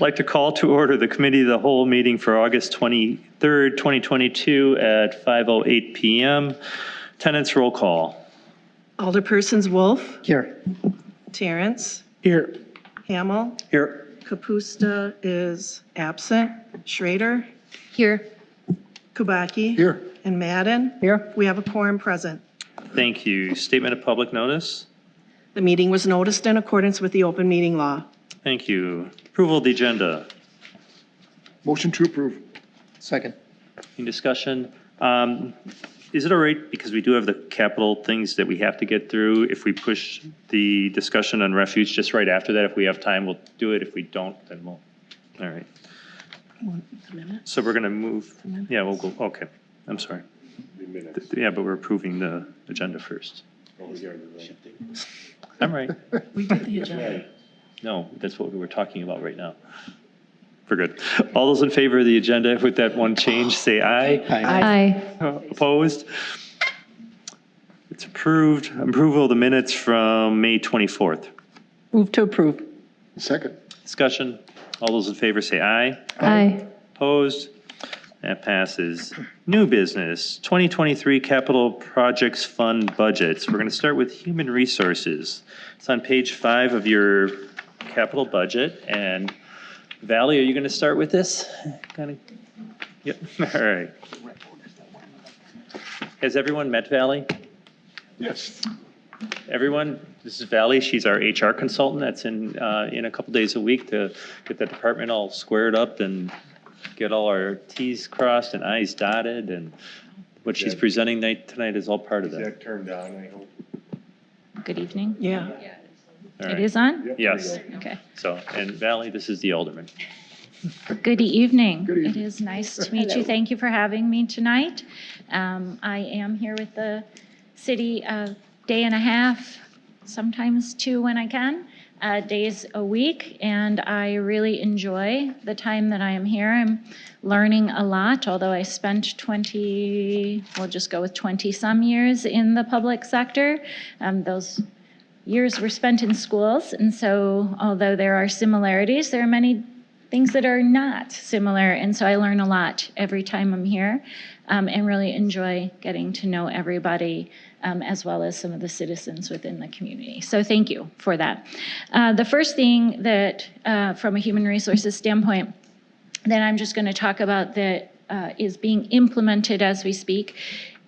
like to call to order the Committee of the Whole meeting for August 23rd, 2022 at 5:08 p.m. Attendance roll call. Alderpersons Wolf. Here. Terrence. Here. Hamel. Here. Kapusta is absent. Schrader. Here. Kubaki. Here. And Madden. Here. We have a quorum present. Thank you. Statement of public notice. The meeting was noticed in accordance with the open meeting law. Thank you. Approval of the agenda. Motion to approve. Second. Any discussion? Is it all right, because we do have the capital things that we have to get through, if we push the discussion on refuge just right after that? If we have time, we'll do it. If we don't, then we'll, all right. So we're going to move, yeah, we'll go, okay. I'm sorry. Yeah, but we're approving the agenda first. I'm right. We did the agenda. No, that's what we were talking about right now. We're good. All those in favor of the agenda with that one change, say aye. Aye. Opposed? It's approved. Approval of the minutes from May 24th. Move to approve. Second. Discussion. All those in favor say aye. Aye. Opposed? That passes. New business, 2023 capital projects fund budgets. We're going to start with human resources. It's on page 5 of your capital budget. And Valley, are you going to start with this? Kind of. Yep. All right. Has everyone met Valley? Yes. Everyone, this is Valley. She's our HR consultant. That's in a couple days a week to get the department all squared up and get all our T's crossed and I's dotted. And what she's presenting tonight is all part of that. Is that turned on, I hope? Good evening. Yeah. All right. It is on? Yes. Okay. So, and Valley, this is the alderman. Good evening. Good evening. It is nice to meet you. Thank you for having me tonight. I am here with the city a day and a half, sometimes 2 when I can, days a week, and I really enjoy the time that I am here. I'm learning a lot, although I spent 20, we'll just go with 20 some years in the public sector. Those years were spent in schools, and so although there are similarities, there are many things that are not similar, and so I learn a lot every time I'm here, and really enjoy getting to know everybody, as well as some of the citizens within the community. So thank you for that. The first thing that, from a human resources standpoint, that I'm just going to talk about that is being implemented as we speak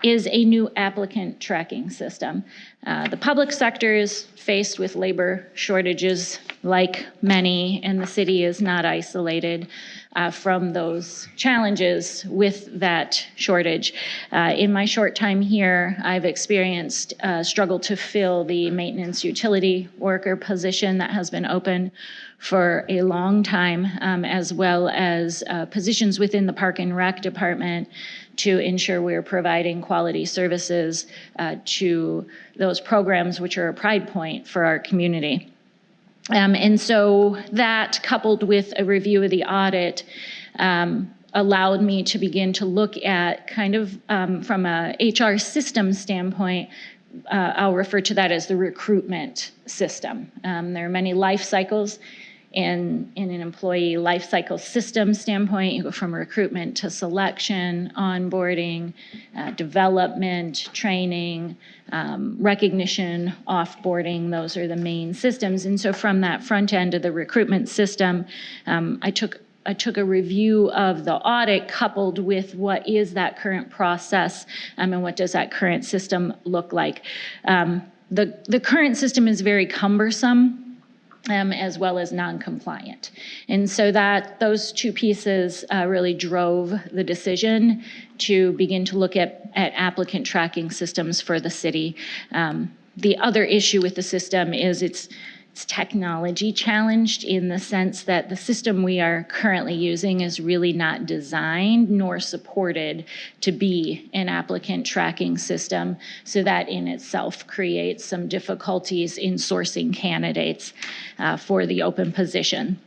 is a new applicant tracking system. The public sector is faced with labor shortages like many, and the city is not isolated from those challenges with that shortage. In my short time here, I've experienced a struggle to fill the maintenance utility worker position that has been open for a long time, as well as positions within the Park and Rec department to ensure we're providing quality services to those programs which are a pride point for our community. And so that, coupled with a review of the audit, allowed me to begin to look at kind of from a HR system standpoint. I'll refer to that as the recruitment system. There are many life cycles. In an employee life cycle system standpoint, you go from recruitment to selection, onboarding, development, training, recognition, offboarding. Those are the main systems. And so from that front end of the recruitment system, I took a review of the audit coupled with what is that current process, and what does that current system look like. The current system is very cumbersome, as well as non-compliant. And so those two pieces really drove the decision to begin to look at applicant tracking systems for the city. The other issue with the system is it's technology challenged in the sense that the system we are currently using is really not designed nor supported to be an applicant tracking system. So that in itself creates some difficulties in sourcing candidates for the open position.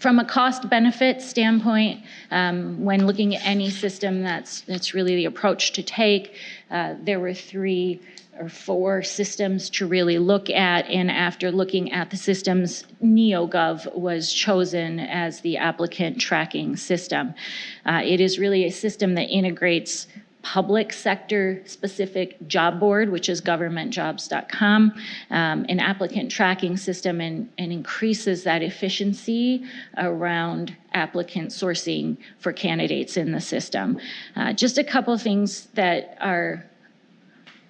From a cost benefit standpoint, when looking at any system, that's really the approach to take. There were 3 or 4 systems to really look at, and after looking at the systems, NeoGov was chosen as the applicant tracking system. It is really a system that integrates public sector specific job board, which is governmentjobs.com, an applicant tracking system, and increases that efficiency around applicant sourcing for candidates in the system. Just a couple things that are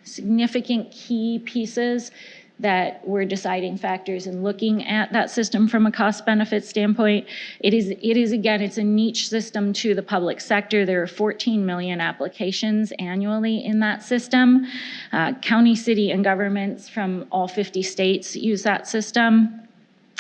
significant key pieces that were deciding factors in looking at that system from a cost benefit standpoint. It is again, it's a niche system to the public sector. There are 14 million applications annually in that system. County, city, and governments from all 50 states use that system.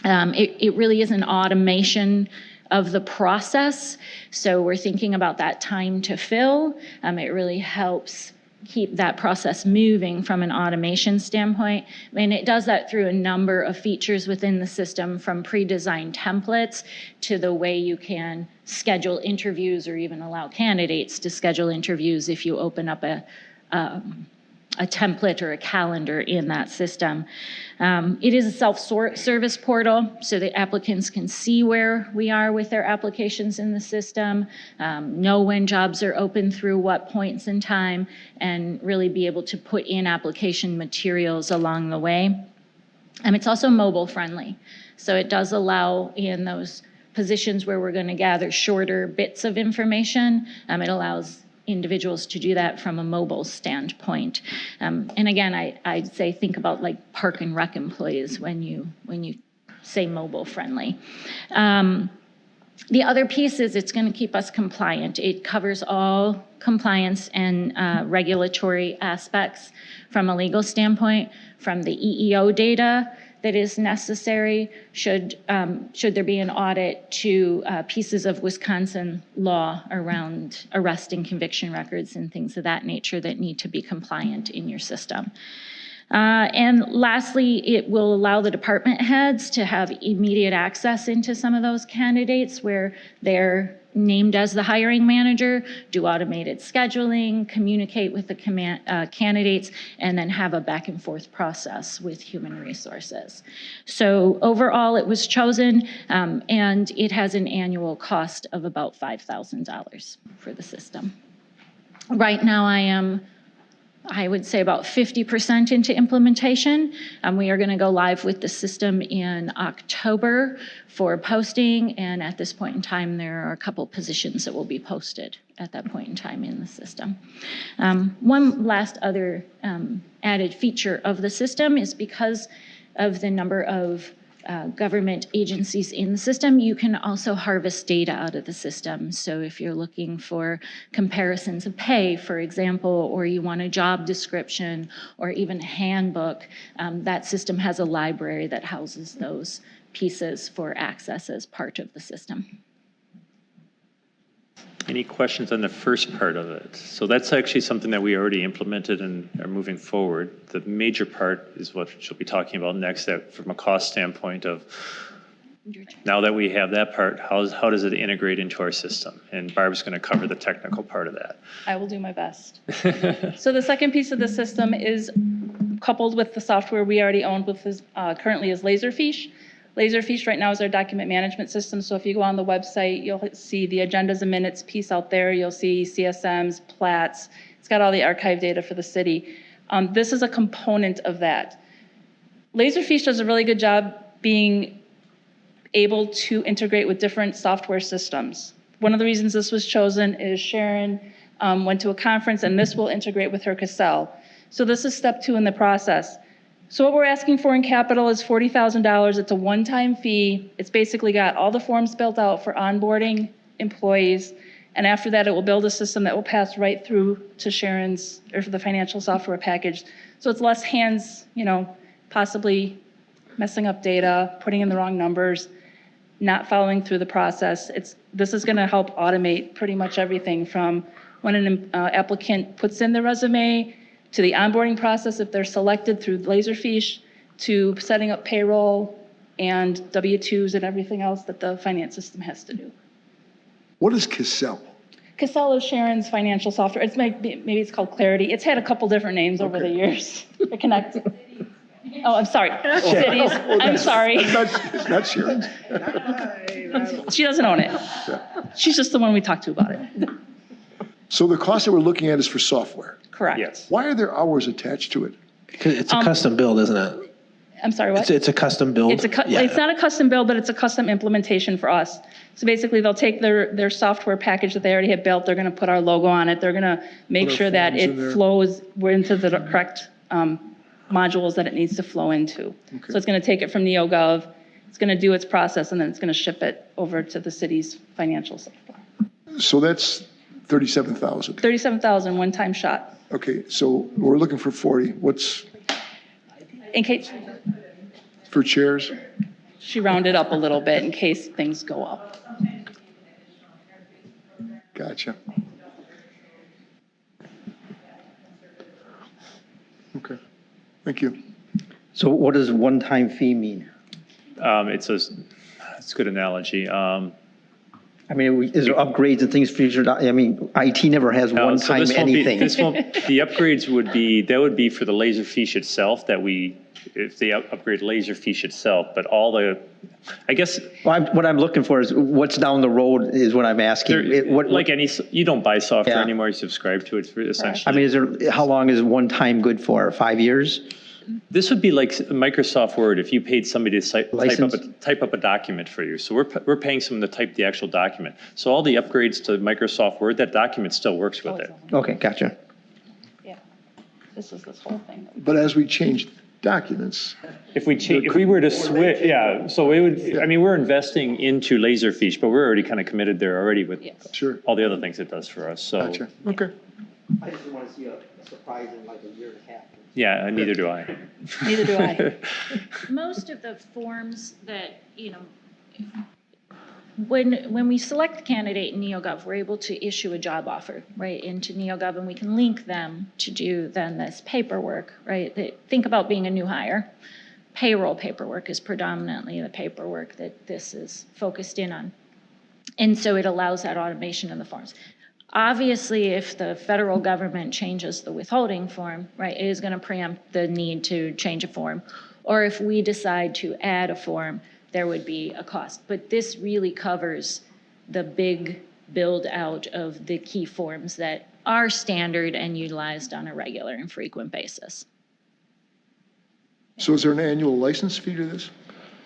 It really is an automation of the process. So we're thinking about that time to fill. It really helps keep that process moving from an automation standpoint. And it does that through a number of features within the system, from pre-designed templates to the way you can schedule interviews or even allow candidates to schedule interviews if you open up a template or a calendar in that system. It is a self-service portal, so the applicants can see where we are with their applications in the system, know when jobs are open through what points in time, and really be able to put in application materials along the way. It's also mobile friendly, so it does allow in those positions where we're going to gather shorter bits of information, it allows individuals to do that from a mobile standpoint. And again, I'd say think about like park and rec employees when you say mobile friendly. The other piece is it's going to keep us compliant. It covers all compliance and regulatory aspects from a legal standpoint, from the EEO data that is necessary should there be an audit, to pieces of Wisconsin law around arrest and conviction records and things of that nature that need to be compliant in your system. And lastly, it will allow the department heads to have immediate access into some of those candidates where they're named as the hiring manager, do automated scheduling, communicate with the candidates, and then have a back and forth process with human resources. So overall, it was chosen, and it has an annual cost of about $5,000 for the system. Right now, I would say about 50% into implementation. We are going to go live with the system in October for posting, and at this point in time, there are a couple positions that will be posted at that point in time in the system. One last other added feature of the system is because of the number of government agencies in the system, you can also harvest data out of the system. So if you're looking for comparisons of pay, for example, or you want a job description or even a handbook, that system has a library that houses those pieces for access as part of the system. Any questions on the first part of it? So that's actually something that we already implemented and are moving forward. The major part is what she'll be talking about next, that from a cost standpoint of now that we have that part, how does it integrate into our system? And Barb's going to cover the technical part of that. I will do my best. So the second piece of the system is coupled with the software we already own, with currently is Laserfiche. Laserfiche right now is our document management system. So if you go on the website, you'll see the agendas and minutes piece out there. You'll see CSMs, plats. It's got all the archive data for the city. This is a component of that. Laserfiche does a really good job being able to integrate with different software systems. One of the reasons this was chosen is Sharon went to a conference, and this will integrate with her Cassell. So this is step 2 in the process. So what we're asking for in capital is $40,000. It's a one-time fee. It's basically got all the forms built out for onboarding employees. And after that, it will build a system that will pass right through to Sharon's, or for the financial software package. So it's less hands, possibly messing up data, putting in the wrong numbers, not following through the process. This is going to help automate pretty much everything from when an applicant puts in their resume, to the onboarding process if they're selected through Laserfiche, to setting up payroll, and W-2s and everything else that the finance system has to do. What is Cassell? Cassell is Sharon's financial software. It's maybe it's called Clarity. It's had a couple different names over the years. It connects. Oh, I'm sorry. Cities. I'm sorry. It's not Sharon's. She doesn't own it. She's just the one we talked to about it. So the cost that we're looking at is for software. Correct. Yes. Why are there hours attached to it? It's a custom build, isn't it? I'm sorry, what? It's a custom build. It's not a custom build, but it's a custom implementation for us. So basically, they'll take their software package that they already have built, they're going to put our logo on it, they're going to make Put our sure that forms in there. it flows into the correct modules that it needs to flow into. Okay. So it's going to take it from NeoGov, it's going to do its process, and then it's going to ship it over to the city's financial software. So that's 37,000. 37,000 one-time shot. Okay, so we're looking for 40. What's In case, for chairs? she rounded up a little bit in case things go up. Gotcha. Okay, thank you. So what does one-time fee mean? It's a good analogy. I mean, is there upgrades and things future? I mean, IT never has So one-time this won't be- anything. The upgrades would be for the Laserfiche itself if they upgrade Laserfiche itself, but all the, I guess, Well, what I'm looking for is what's down the road is what I'm asking. you don't buy software Yeah. anymore, you subscribe to it essentially. I mean, how long is one time good for? 5 years? This would be like Microsoft Word if you paid somebody to License? type up a document for you. So we're paying someone to type the actual document. So all the upgrades to Microsoft Word, that document still works with it. Okay, gotcha. Yeah, this is this whole thing. But as we change documents, If we were to switch, yeah, so we would, I mean, we're investing into Laserfiche, but we're already kind of committed there already with Yes. sure, all the other things it does for us, so. gotcha, okay. I just want to see a surprise in like a year and a half. Yeah, neither do I. Neither do I. Most of the forms that, when we select the candidate in NeoGov, we're able to issue a job offer, right, into NeoGov, and we can link them to do then this paperwork, right? Think about being a new hire. Payroll paperwork is predominantly the paperwork that this is focused in on. And so it allows that automation in the forms. Obviously, if the federal government changes the withholding form, right, it is going to preempt the need to change a form. Or if we decide to add a form, there would be a cost. But this really covers the big build out of the key forms that are standard and utilized on a regular and frequent basis. So is there an annual license fee to this?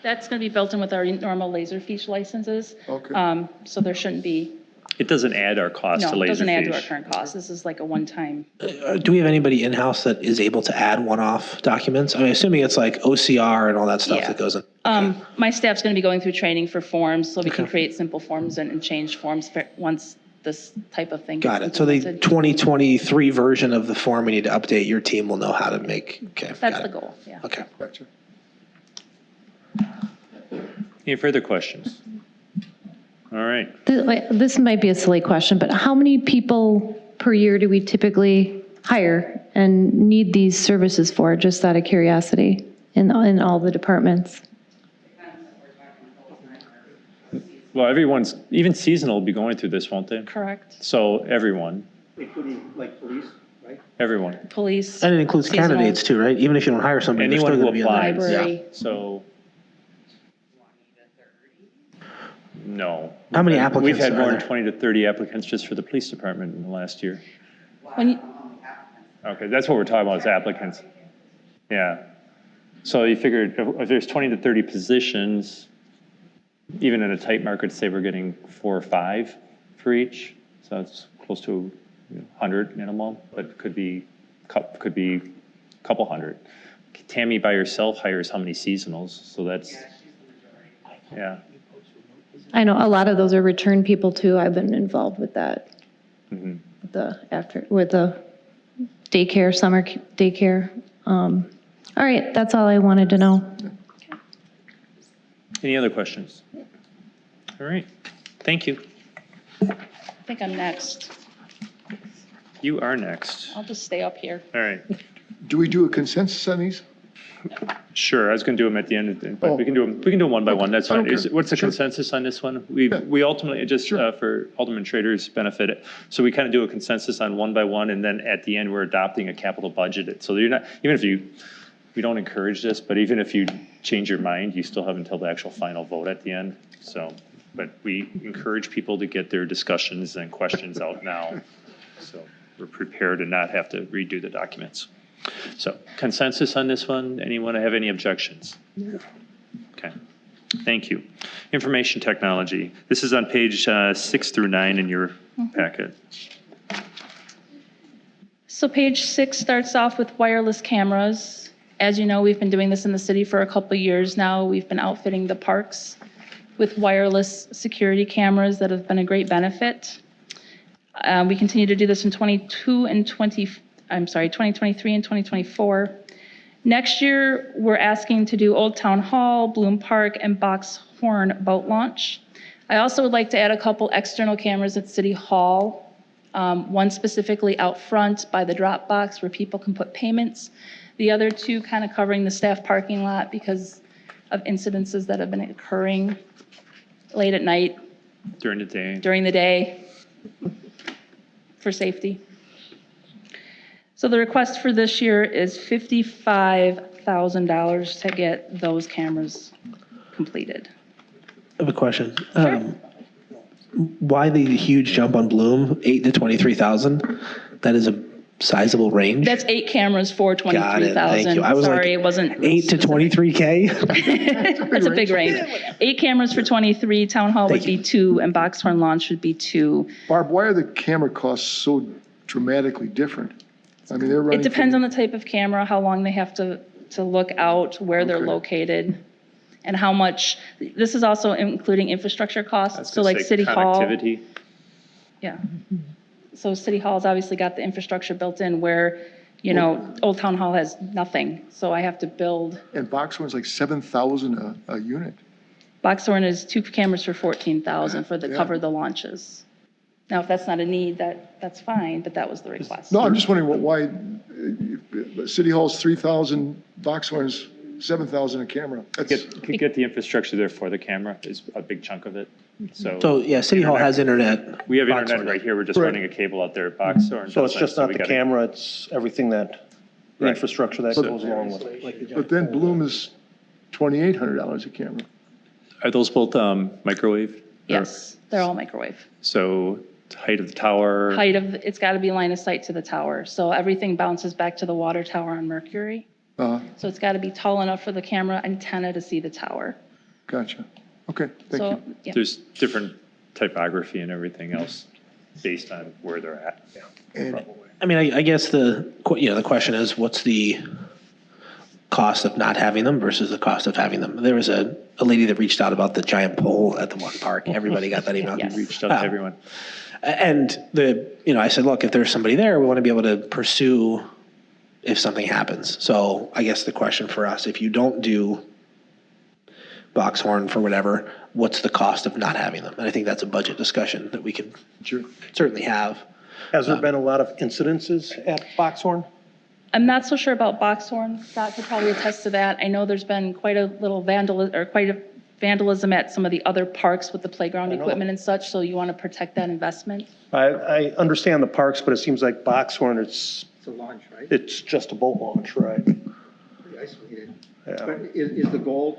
That's going to be built in with our normal Laserfiche licenses. Okay. So there shouldn't be, It doesn't add our cost to no, it doesn't add to our Laserfiche. current cost. This is like a one-time. Do we have anybody in-house that is able to add one-off documents? I mean, assuming it's like OCR and all that stuff Yeah. that goes in. My staff's going to be going through training for forms, so we can create simple forms and change forms once this type of thing gets Got it. So the implemented. 2023 version of the form we need to update, your team will know how to make, okay. That's got the it. goal, yeah. Okay. Gotcha. Any further questions? All right. This might be a silly question, but how many people per year do we typically hire and need these services for, just out of curiosity, in all the departments? Well, everyone's, even seasonal will be going through this, won't they? Correct. So everyone, Including like police, right? everyone, Police. And it includes seasonal, candidates too, right? Even if you don't hire somebody, they're anyone still who going to be in there. applies. Library. So. No. How many We've applicants had are more than there? 20 to 30 applicants just for the police department in the last year. When you, Okay, that's what we're talking about is applicants. Yeah. So you figure if there's 20 to 30 positions, even in a tight market, say we're getting 4 or 5 for each. So that's close to 100 minimum, but could be a couple hundred. Tammy by herself hires how many seasonals? So that's, yeah. I know a lot of those are return people too. I've been involved with that. Mhm. With the daycare, summer daycare. All right, that's all I wanted to know. Any other questions? All right, thank you. I think I'm next. You are next. I'll just stay up here. All right. Do we do a consensus on these? Sure, I was going to do them at the end, but we can do them one by one, that's fine. What's the consensus on this one? We ultimately, just for Alderman Schrader's benefit, so we kind of do a consensus on one by one, and then at the end, we're adopting a capital budget. So you're not, even if we don't encourage this, but even if you change your mind, you still have until the actual final vote at the end. So, but we encourage people to get their discussions and questions out now. So we're prepared to not have to redo the documents. So consensus on this one? Anyone have any objections? Okay, thank you. Information technology. This is on page 6 through 9 in your packet. So page 6 starts off with wireless cameras. As you know, we've been doing this in the city for a couple of years now. We've been outfitting the parks with wireless security cameras that have been a great benefit. We continue to do this in 2023 and 2024. Next year, we're asking to do Old Town Hall, Bloom Park, and Box Horn boat launch. I also would like to add a couple external cameras at City Hall, one specifically out front by the drop box where people can put payments. The other two kind of covering the staff parking lot because of incidences that have been occurring late at night, During the day, for safety. So the request for this year is $55,000 to get those cameras completed. I have a question. Why the huge jump on Bloom, 8 to 23,000? That is a sizable range. That's 8 cameras for Got it. 23,000. Thank you. I was Sorry, like, it wasn't 8 to 23K? That's a big range. 8 cameras for 23, Town Hall would be 2, and Boxhorn Launch would be 2. Barb, why are the camera costs so dramatically different? I mean, they're running. It depends on the type of camera, how long they have to look out, where they're located, and how much. This is also including infrastructure costs. So like City Hall. Connectivity. Yeah. So City Hall's obviously got the infrastructure built in where, Old Town Hall has nothing. So I have to build. And Boxhorn's like 7,000 a unit. Boxhorn is 2 cameras for 14,000 for the cover the launches. Now, if that's not a need, that's fine, but that was the request. No, I'm just wondering why City Hall's 3,000, Boxhorn's 7,000 a camera. Could get the infrastructure there for the camera is a big chunk of it. So, yeah, City Hall has internet. We have internet right here. We're just running a cable out there at Boxhorn. So it's just not the camera, it's everything the infrastructure that goes along with it. But then Bloom is $2,800 a camera. Are those both microwave? Yes, they're all microwave. So height of the tower? It's got to be line of sight to the tower. So everything bounces back to the water tower on Mercury. So it's got to be tall enough for the camera antenna to see the tower. Gotcha. Okay, thank you. Yeah. There's different typography and everything else based on where they're at. And I mean, I guess the question is, what's the cost of not having them versus the cost of having them? There was a lady that reached out about the giant pole at the one park. Everybody got that email. Yes. Reached out to everyone. And I said, look, if there's somebody there, we want to be able to pursue if something happens. So I guess the question for us, if you don't do Boxhorn for whatever, what's the cost of not having them? And I think that's a budget discussion that we could certainly have. Has there been a lot of incidences at Boxhorn? I'm not so sure about Boxhorn. Scott could probably attest to that. I know there's been quite a vandalism at some of the other parks with the playground equipment and such, so you want to protect that investment. I understand the parks, but it seems like Boxhorn, it's a launch, right? It's just a boat launch, right? Pretty isolated. Yeah. But is the goal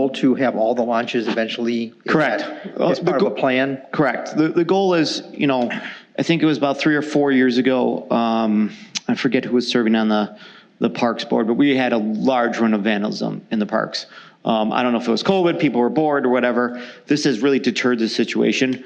to have all the launches eventually? Correct. As part of a plan? Correct. The goal is, I think it was about 3 or 4 years ago, I forget who was serving on the parks board, but we had a large run of vandalism in the parks. I don't know if it was COVID, people were bored or whatever. This has really deterred the situation.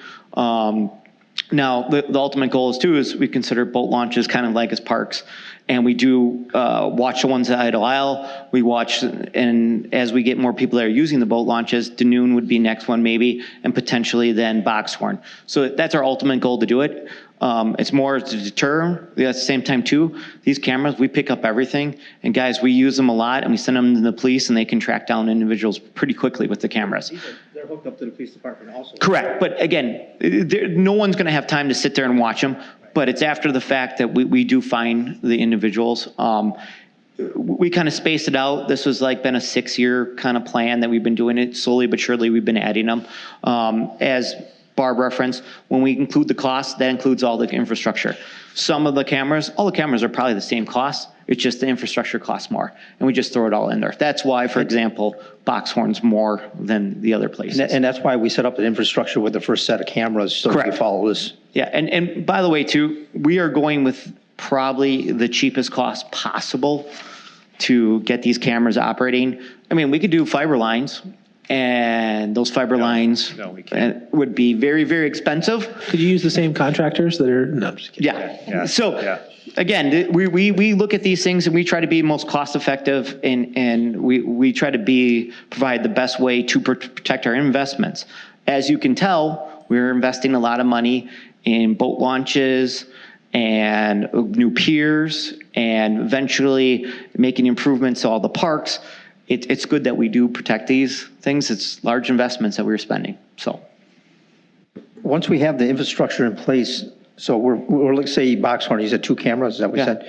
Now, the ultimate goal is we consider boat launches kind of like as parks. And we do watch the ones at Idle Isle. We watch, and as we get more people that are using the boat launches, Danoon would be next one maybe, and potentially then Boxhorn. So that's our ultimate goal to do it. It's more to deter. At the same time too, these cameras, we pick up everything. And guys, we use them a lot and we send them to the police and they can track down individuals pretty quickly with the cameras. They're hooked up to the police department also. Correct. But again, no one's going to have time to sit there and watch them. But it's after the fact that we do find the individuals. we kind of spaced it out. This was like been a 6-year kind of plan that we've been doing it slowly but surely. We've been adding them. As Barb referenced, when we include the cost, that includes all the infrastructure. Some of the cameras, all the cameras are probably the same cost. It's just the infrastructure costs more, and we just throw it all in there. That's why, for example, Boxhorn's more than the other places. And that's why we set up the infrastructure with the first set of cameras, so we Correct. follow this. Yeah, and by the way, too, we are going with probably the cheapest cost possible to get these cameras operating. I mean, we could do fiber lines, and those fiber lines no, we can't. would be very, very expensive. Could you use the same contractors that are, no, I'm just kidding. Yeah. So, again, we look at these things and we try to be most cost effective, and we try to provide the best way to protect our investments. As you can tell, we're investing a lot of money in boat launches and new piers, and eventually making improvements to all the parks. It's good that we do protect these things. It's large investments that we're spending, so. Once we have the infrastructure in place, so we're let's say Boxhorn, you said 2 cameras, is that what you Yeah.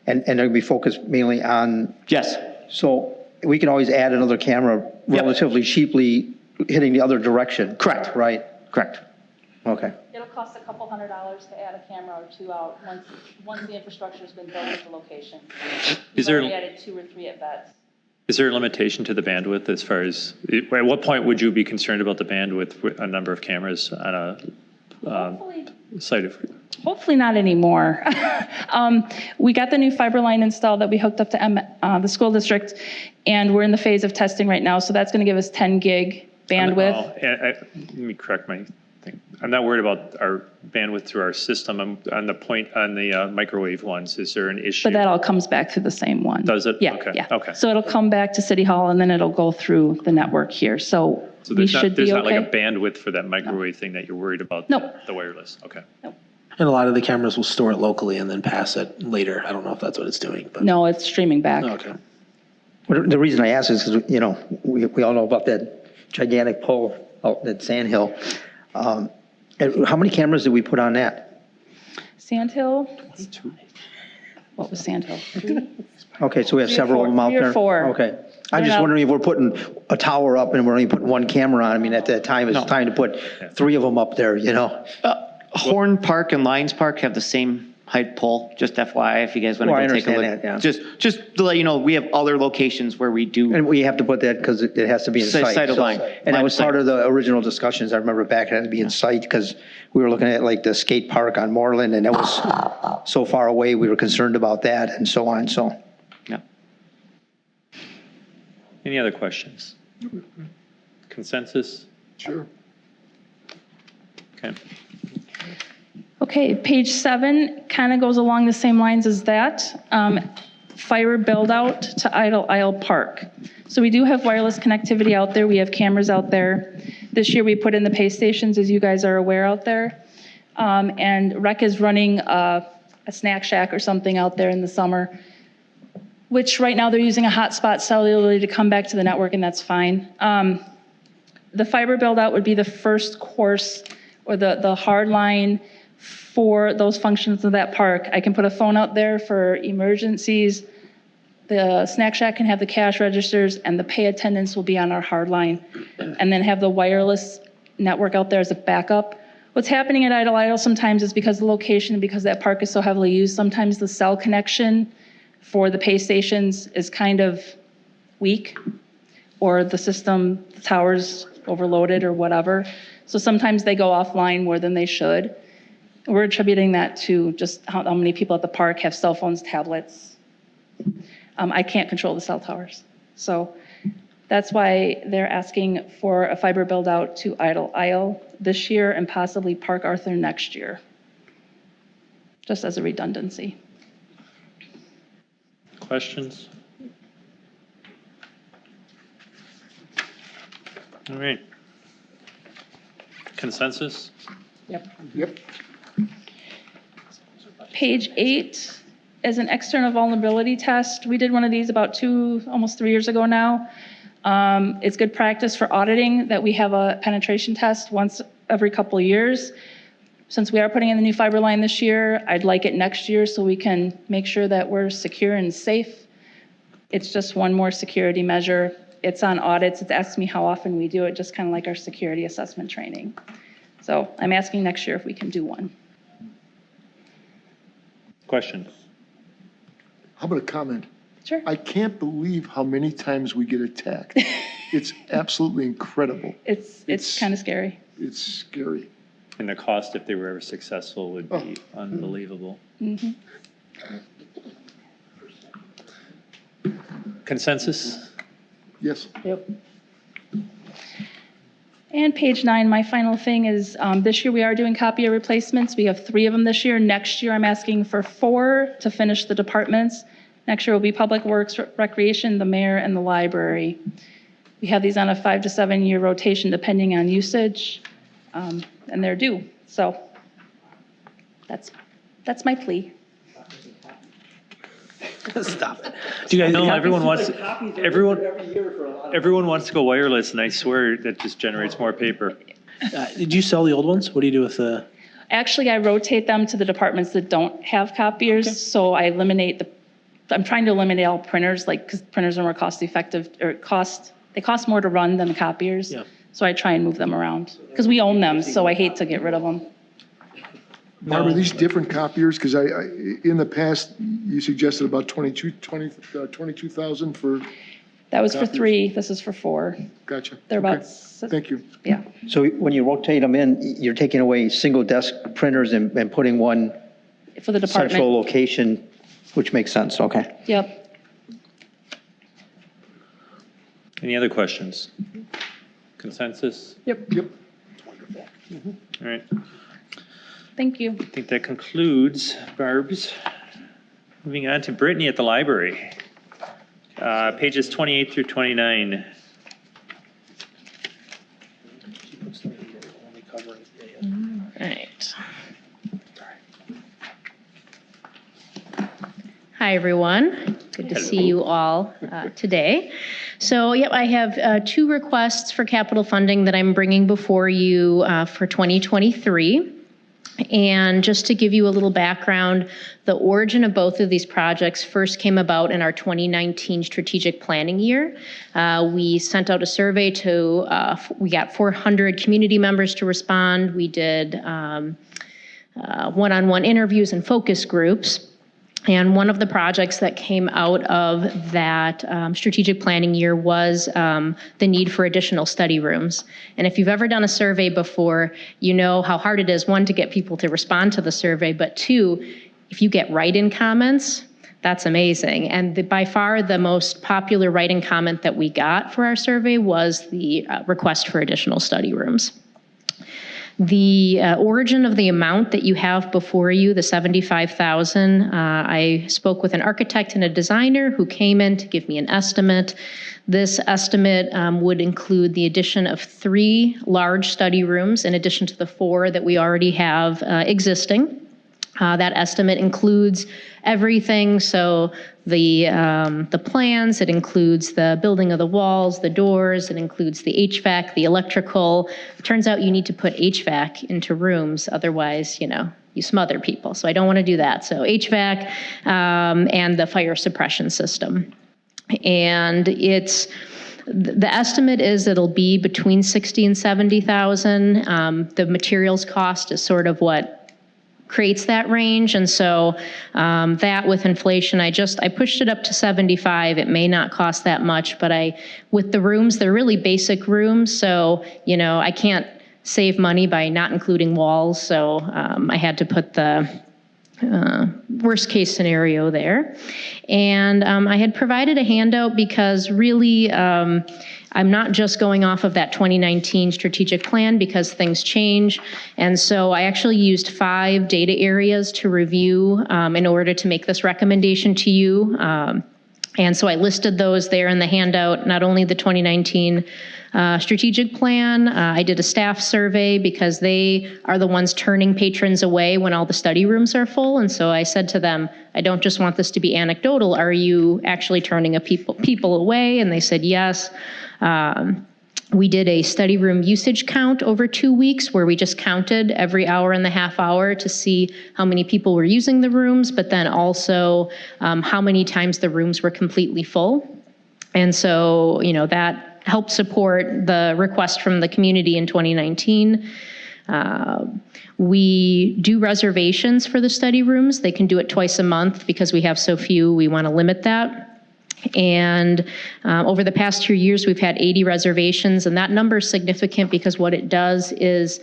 said? And they'll be focused mainly on, Yes, so we can always add another camera relatively cheaply, hitting the other direction. Correct. Right? correct. Okay. It'll cost a couple $100s to add a camera or 2 out once the infrastructure's been built at the location. Is there- We've already added 2 or 3 at vets. Is there a limitation to the bandwidth as far as, at what point would you be concerned about the bandwidth with a number of cameras on a Hopefully, site of? hopefully not anymore. We got the new fiber line installed that we hooked up to the school district, and we're in the phase of testing right now, so that's going to give us 10 gig bandwidth. Let me correct my thing. I'm not worried about our bandwidth through our system. I'm on the microwave ones. Is there an issue? But that all comes back to the same one. Does it? Yeah, Okay, yeah. okay. So it'll come back to City Hall, and then it'll go through the network here, so we there's should be not like a okay. bandwidth for that microwave thing that you're worried about? Nope. The wireless, okay. And a lot of the cameras will store it locally and then pass it later. I don't know if that's what it's doing, but. No, it's streaming back. Okay. Well, the reason I ask is because, you know, we all know about that gigantic pole out at Sand Hill. And how many cameras did we put on that? Sand Hill? What was Sand Hill? 3? Okay, so we have 3 or several of them out 3 or there? 4. Okay. I'm They're just not- wondering if we're putting a tower up and we're only putting 1 camera on. I mean, at that time, it's time to put 3 of them up there, you know? Horn Park and Lions Park have the same height pole, just FYI, if you guys want Well, I to go take a look. understand that, yeah. Just to let you know, we have other locations where we do. And we have to put that because it has to be in sight. Sight of so- line. And Line that of was part sight. of the original discussions. I remember back, it had to be in sight because we were looking at like the skate park on Moreland, and that was so far away, we were concerned about that and so on, so. Yeah. Any other questions? Consensus? Sure. Okay. Okay, page 7 kind of goes along the same lines as that. Fiber build out to Idle Isle Park. So we do have wireless connectivity out there. We have cameras out there. This year we put in the pay stations, as you guys are aware, out there. And Rec is running a snack shack or something out there in the summer, which right now they're using a hotspot cellularly to come back to the network, and that's fine. The fiber build out would be the first course or the hard line for those functions of that park. I can put a phone out there for emergencies. The snack shack can have the cash registers, and the pay attendants will be on our hard line, and then have the wireless network out there as a backup. What's happening at Idle Isle sometimes is because of the location, because that park is so heavily used, sometimes the cell connection for the pay stations is kind of weak, or the system, the tower's overloaded or whatever. So sometimes they go offline more than they should. We're attributing that to just how many people at the park have cell phones, tablets. I can't control the cell towers. So that's why they're asking for a fiber build out to Idle Isle this year and possibly Park Arthur next year, just as a redundancy. Questions? All right. Consensus? Yep. Page 8 is an external vulnerability test. We did one of these about almost 3 years ago now. It's good practice for auditing that we have a penetration test once every couple of years. Since we are putting in the new fiber line this year, I'd like it next year so we can make sure that we're secure and safe It's just one more security measure. It's on audits. It's asked me how often we do it, just kind of like our security assessment training. So I'm asking next year if we can do one. Question? How about a comment? Sure. I can't believe how many times we get attacked. It's absolutely incredible. It's kind of scary. It's scary. And the cost, if they were ever successful, would be unbelievable. Consensus? Yes. Yep. And page 9, my final thing is this year we are doing copier replacements. We have 3 of them this year. Next year I'm asking for 4 to finish the departments. Next year will be Public Works, Recreation, the Mayor, and the Library. We have these on a 5 to 7 year rotation depending on usage, and they're due. So that's my plea. Stop it. Do you guys? No, everyone wants to go wireless, and I swear that just generates more paper. Did you sell the old ones? What do you do with the? Actually, I rotate them to the departments that don't have copiers, so I eliminate I'm trying to eliminate all printers, because printers are more cost effective, or they cost more to run than the copiers. Yeah. So I try and move them around, because we own them, so I hate to get rid of them. Barb, are these different copiers? Because in the past, you suggested about 22,000 for, That was for Copiers. 3, this is for 4. gotcha. They're Okay. about, Thank you. yeah. So when you rotate them in, you're taking away single desk printers and putting one For the central department. location, which makes sense, okay. Yep. Any other questions? Consensus? Yep. All right. Thank you. I think that concludes Barb's. Moving on to Brittany at the library. Pages 28 through 29. Right. Hi, everyone. Good to see you all today. So, yep, I have 2 requests for capital funding that I'm bringing before you for 2023. And just to give you a little background, the origin of both of these projects first came about in our 2019 strategic planning year. We sent out a survey to, we got 400 community members to respond. We did one-on-one interviews and focus groups. And one of the projects that came out of that strategic planning year was the need for additional study rooms. And if you've ever done a survey before, you know how hard it is, 1, to get people to respond to the survey, but 2, if you get write-in comments, that's amazing. And by far the most popular write-in comment that we got for our survey was the request for additional study rooms. The origin of the amount that you have before you, the $75,000, I spoke with an architect and a designer who came in to give me an estimate. This estimate would include the addition of 3 large study rooms in addition to the 4 that we already have existing. That estimate includes everything, so the plans, it includes the building of the walls, the doors, it includes the HVAC, the electrical. It turns out you need to put HVAC into rooms, otherwise, you smother people. So I don't want to do that. So HVAC and the fire suppression system. And the estimate is it'll be between $60,000 and $70,000. The materials cost is sort of what creates that range. And so that with inflation, I pushed it up to 75. It may not cost that much, but with the rooms, they're really basic rooms. So, I can't save money by not including walls. So I had to put the worst case scenario there. And I had provided a handout because really, I'm not just going off of that 2019 strategic plan because things change. And so I actually used 5 data areas to review in order to make this recommendation to you. And so I listed those there in the handout, not only the 2019 strategic plan. I did a staff survey because they are the ones turning patrons away when all the study rooms are full. And so I said to them, I don't just want this to be anecdotal. Are you actually turning people away? And they said yes. We did a study room usage count over 2 weeks where we just counted every hour and the half hour to see how many people were using the rooms, but then also how many times the rooms were completely full. And so, that helped support the request from the community in 2019. We do reservations for the study rooms. They can do it twice a month because we have so few. We want to limit that. And over the past 2 years, we've had 80 reservations, and that number is significant because what it does is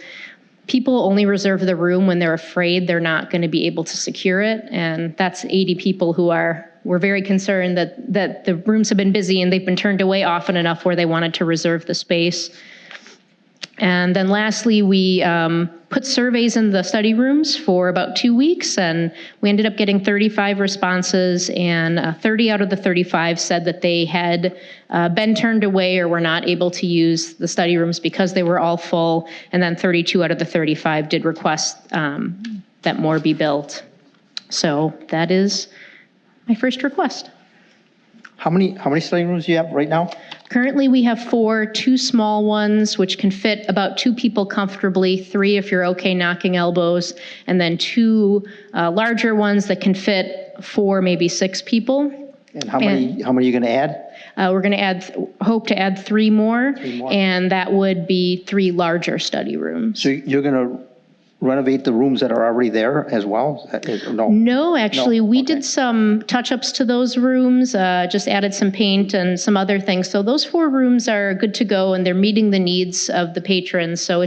people only reserve the room when they're afraid they're not going to be able to secure it, and that's 80 people who were very concerned that the rooms have been busy and they've been turned away often enough where they wanted to reserve the space. And then lastly, we put surveys in the study rooms for about 2 weeks, and we ended up getting 35 responses, and 30 out of the 35 said that they had been turned away or were not able to use the study rooms because they were all full, and then 32 out of the 35 did request that more be built. So that is my first request. How many study rooms do you have right now? Currently, we have 4, 2 small ones, which can fit about 2 people comfortably, 3 if you're okay knocking elbows, and then 2 larger ones that can fit 4, maybe 6 people. And how many are you going to add? We're going to hope to add 3 more, and that would be 3 larger study rooms. So you're going to renovate the rooms that are already there as well? No, actually, we did some touch-ups to those rooms, just added some paint and some other things. So those 4 rooms are good to go, and they're meeting the needs of the patrons. So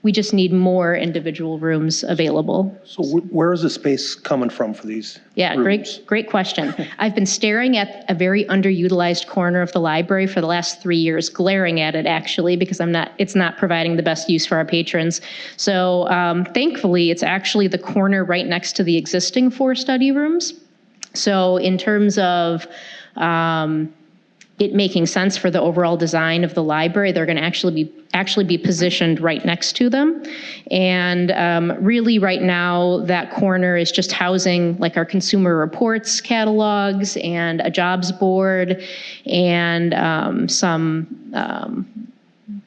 we just need more individual rooms available. So where is the space coming from for these Yeah, rooms? great question. I've been staring at a very underutilized corner of the library for the last 3 years, glaring at it actually, because it's not providing the best use for our patrons. So thankfully, it's actually the corner right next to the existing 4 study rooms. So in terms of it making sense for the overall design of the library, they're going to actually be positioned right next to them. And really right now, that corner is just housing like our consumer reports catalogs and a jobs board and some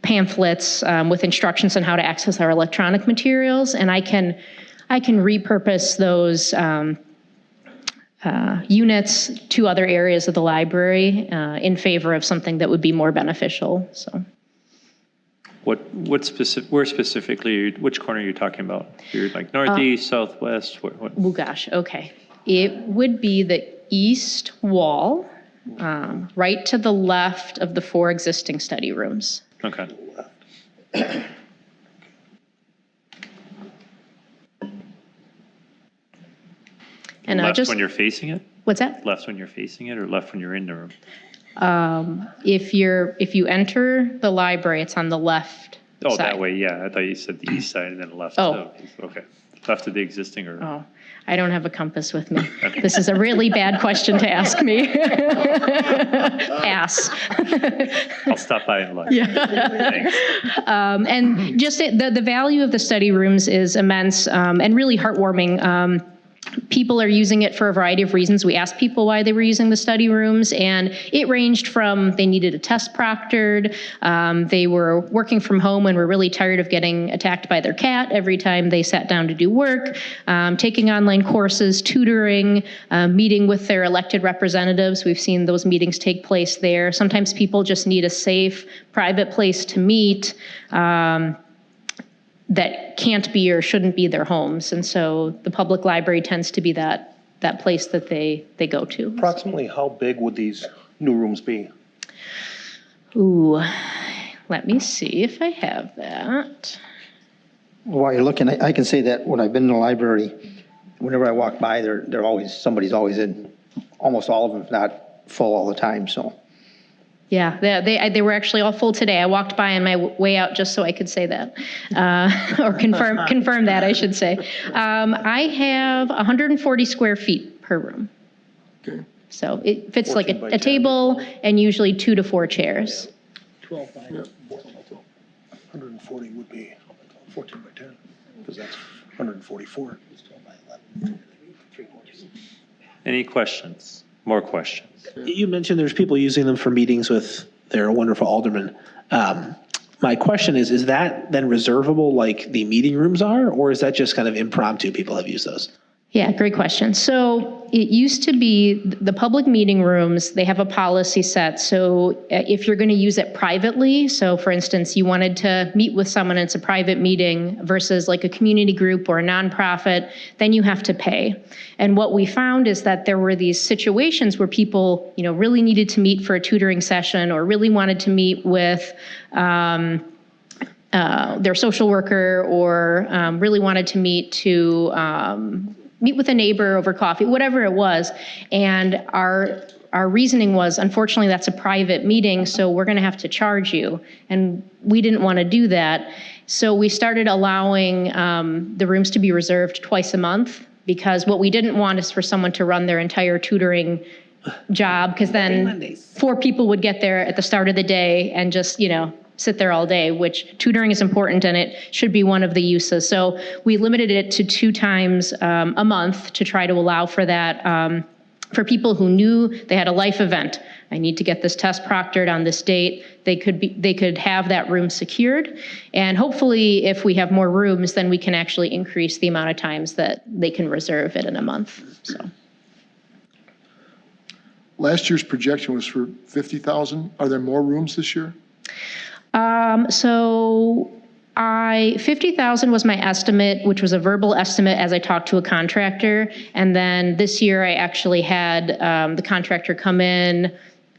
pamphlets with instructions on how to access our electronic materials. And I can repurpose those units to other areas of the library in favor of something that would be more beneficial. So, Where specifically? Which corner are you talking about? You're like northeast, southwest. What? Oh gosh, okay. It would be the east wall, right to the left of the 4 existing study rooms. Okay. And left when you're facing it? What's that? Left when you're facing it, or left when you're in the room? If you enter the library, it's on the left Oh, side. that way, yeah. I thought you said the east side and then left. Oh. Okay. Left of the existing or? Oh, I don't have a compass with me. This is a really bad question to ask me. Pass. I'll stop by and look. Yeah. And just the value of the study rooms is immense and really heartwarming. People are using it for a variety of reasons. We asked people why they were using the study rooms, and it ranged from they needed a test proctored, they were working from home and were really tired of getting attacked by their cat every time they sat down to do work, taking online courses, tutoring, meeting with their elected representatives. We've seen those meetings take place there. Sometimes people just need a safe, private place to meet. That can't be or shouldn't be their homes. And so the public library tends to be that place that they go to. Approximately how big would these new rooms be? Ooh, let me see if I have that. While you're looking, I can say that when I've been in the library, whenever I walk by, somebody's always in, almost all of them, if not full all the time, so. Yeah, they were actually all full today. I walked by on my way out just so I could say that, or confirm that, I should say. I have 140 square feet per room. Okay. So it fits like a table and usually 2 to 4 chairs. 12 by 140 would be 14 by 10, because that's 144. Any questions? More questions? You mentioned there's people using them for meetings with They're a wonderful alderman. My question is that then reservable like the meeting rooms are, or is that just kind of impromptu? People have used those. Yeah, great question. So it used to be the public meeting rooms, they have a policy set. So if you're going to use it privately, so for instance, you wanted to meet with someone, it's a private meeting versus like a community group or a nonprofit, then you have to pay. And what we found is that there were these situations where people, really needed to meet for a tutoring session or really wanted to meet with their social worker or really wanted to meet with a neighbor over coffee, whatever it was. And our reasoning was, unfortunately, that's a private meeting, so we're going to have to charge you. And we didn't want to do that. So we started allowing the rooms to be reserved twice a month, because what we didn't want is for someone to run their entire tutoring job, because then 4 people would get there at the start of the day and just, sit there all day, which tutoring is important and it should be one of the uses. So we limited it to 2 times a month to try to allow for that for people who knew they had a life event. I need to get this test proctored on this date. They could have that room secured. And hopefully if we have more rooms, then we can actually increase the amount of times that they can reserve it in a month. So. Last year's projection was for 50,000. Are there more rooms this year? 50,000 was my estimate, which was a verbal estimate as I talked to a contractor. And then this year I actually had the contractor come in,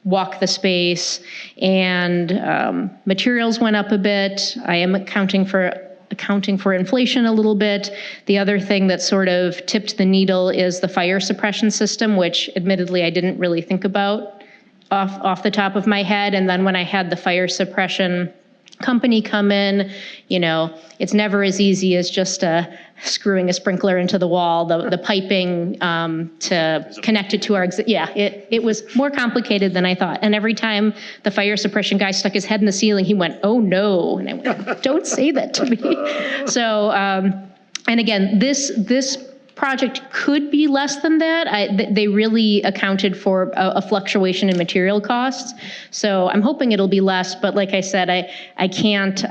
walk the space, and materials went up a bit. I am accounting for inflation a little bit. The other thing that sort of tipped the needle is the fire suppression system, which admittedly I didn't really think about off the top of my head. And then when I had the fire suppression company come in, it's never as easy as just screwing a sprinkler into the wall, the piping to connect it to our, it was more complicated than I thought. And every time the fire suppression guy stuck his head in the ceiling, he went, "Oh no." And I went, "Don't say that to me." So, and again, this project could be less than that. They really accounted for a fluctuation in material costs. So I'm hoping it'll be less, but like I said, I can't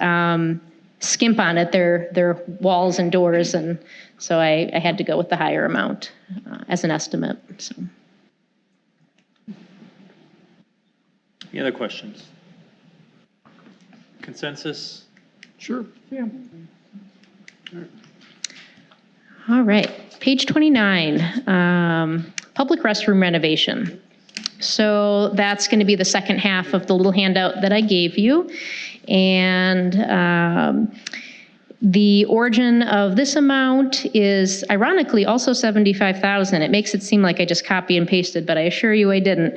skimp on it. They're walls and doors, and so I had to go with the higher amount as an estimate. So. Any other questions? Consensus? Sure. Yeah. All right, page 29, public restroom renovation. So that's going to be the second half of the little handout that I gave you. And the origin of this amount is ironically also 75,000. It makes it seem like I just copy and pasted, but I assure you I didn't.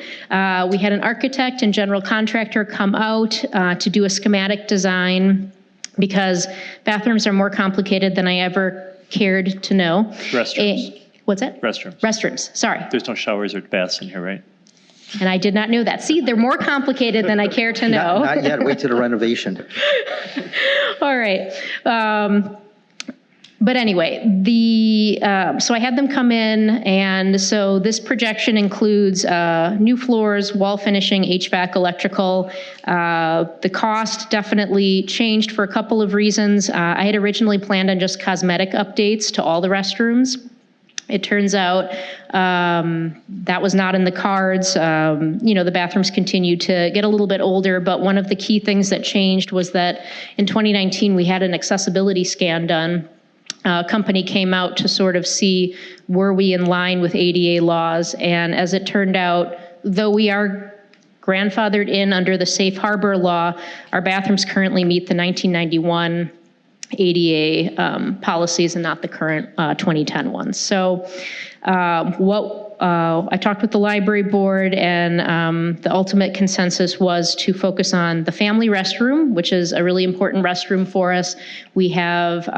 We had an architect and general contractor come out to do a schematic design because bathrooms are more complicated than I ever cared to know. Restrooms. What's that? Restrooms. Restrooms, sorry. There's no showers or baths in here, right? And I did not know that. See, they're more complicated than I care to know. Not yet, wait till the renovation. All right. But anyway, so I had them come in, and so this projection includes new floors, wall finishing, HVAC, electrical. The cost definitely changed for a couple of reasons. I had originally planned on just cosmetic updates to all the restrooms. It turns out that was not in the cards. The bathrooms continue to get a little bit older, but one of the key things that changed was that in 2019, we had an accessibility scan done. A company came out to sort of see, were we in line with ADA laws? And as it turned out, though we are grandfathered in under the safe harbor law, our bathrooms currently meet the 1991 ADA policies and not the current 2010 ones. So I talked with the library board, and the ultimate consensus was to focus on the family restroom, which is a really important restroom for us. We have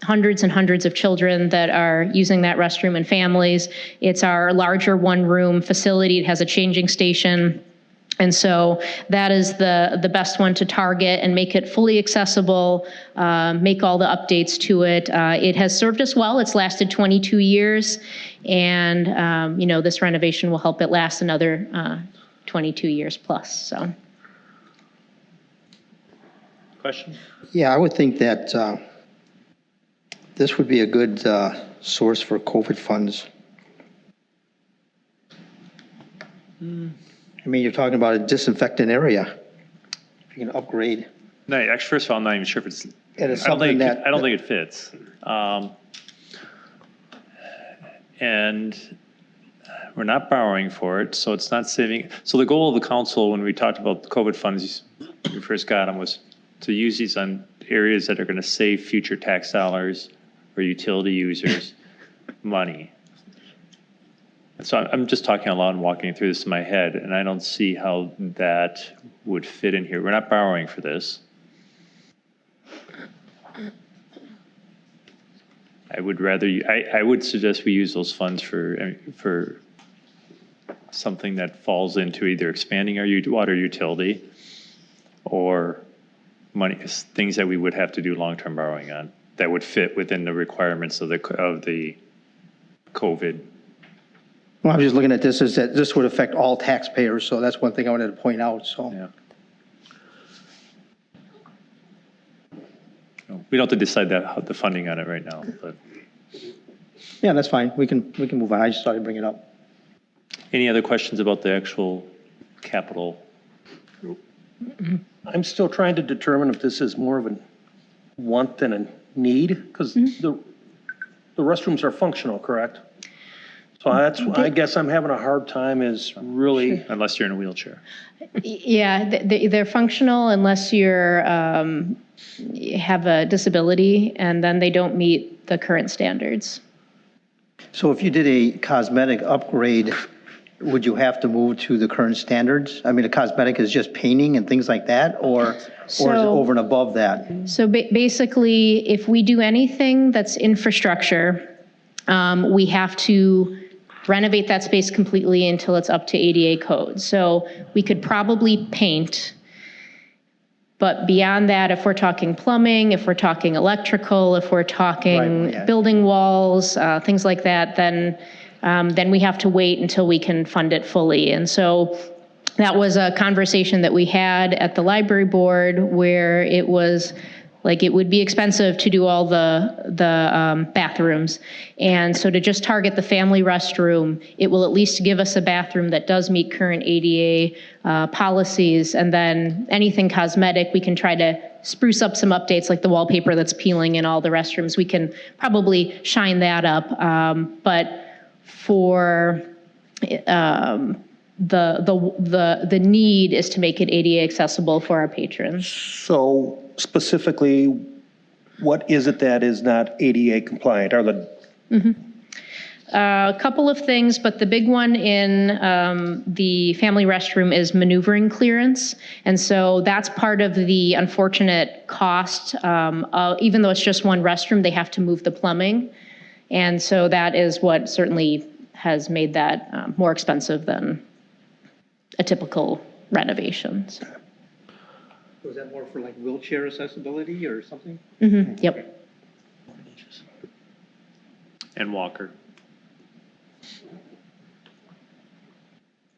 hundreds and hundreds of children that are using that restroom and families. It's our larger one-room facility. It has a changing station. And so that is the best one to target and make it fully accessible, make all the updates to it. It has served us well. It's lasted 22 years. And, this renovation will help it last another 22 years plus. So. Question? Yeah, I would think that this would be a good source for COVID funds. I mean, you're talking about a disinfectant area. If you can upgrade. No, actually, first of all, I'm not even sure if it's, And it's I don't something think, that- I don't think it fits. And we're not borrowing for it, so it's not saving. So the goal of the council, when we talked about the COVID funds, when we first got them, was to use these on areas that are going to save future tax dollars or utility users money. And so I'm just talking out loud and walking through this in my head, and I don't see how that would fit in here. We're not borrowing for this. I would rather, I would suggest we use those funds for something that falls into either expanding our water utility or money, things that we would have to do long-term borrowing on that would fit within the requirements of the COVID. Well, I'm just looking at this as that this would affect all taxpayers, so that's one thing I wanted to point out, so. Yeah. We don't have to decide the funding on it right now, but. Yeah, that's fine. We can move on. I just thought I'd bring it up. Any other questions about the actual capital? I'm still trying to determine if this is more of a want than a need, because the restrooms are functional, correct? So that's, I guess I'm having a hard time is really. Unless you're in a wheelchair. Yeah, they're functional unless you're, have a disability, and then they don't meet the current standards. So if you did a cosmetic upgrade, would you have to move to the current standards? I mean, a cosmetic is just painting and things like that, or is it over and above that? So basically, if we do anything that's infrastructure, we have to renovate that space completely until it's up to ADA code. So we could probably paint, but beyond that, if we're talking plumbing, if we're talking electrical, if we're talking Right, yeah. building walls, things like that, then we have to wait until we can fund it fully. And so that was a conversation that we had at the library board, where it was like it would be expensive to do all the bathrooms. And so to just target the family restroom, it will at least give us a bathroom that does meet current ADA policies. And then anything cosmetic, we can try to spruce up some updates, like the wallpaper that's peeling in all the restrooms. We can probably shine that up. But for the need is to make it ADA accessible for our patrons. So specifically, what is it that is not ADA compliant? Are the A couple of things, but the big one in the family restroom is maneuvering clearance. And so that's part of the unfortunate cost. Even though it's just one restroom, they have to move the plumbing. And so that is what certainly has made that more expensive than a typical renovation. So. Was that more for like wheelchair accessibility or something? Yep. And Walker.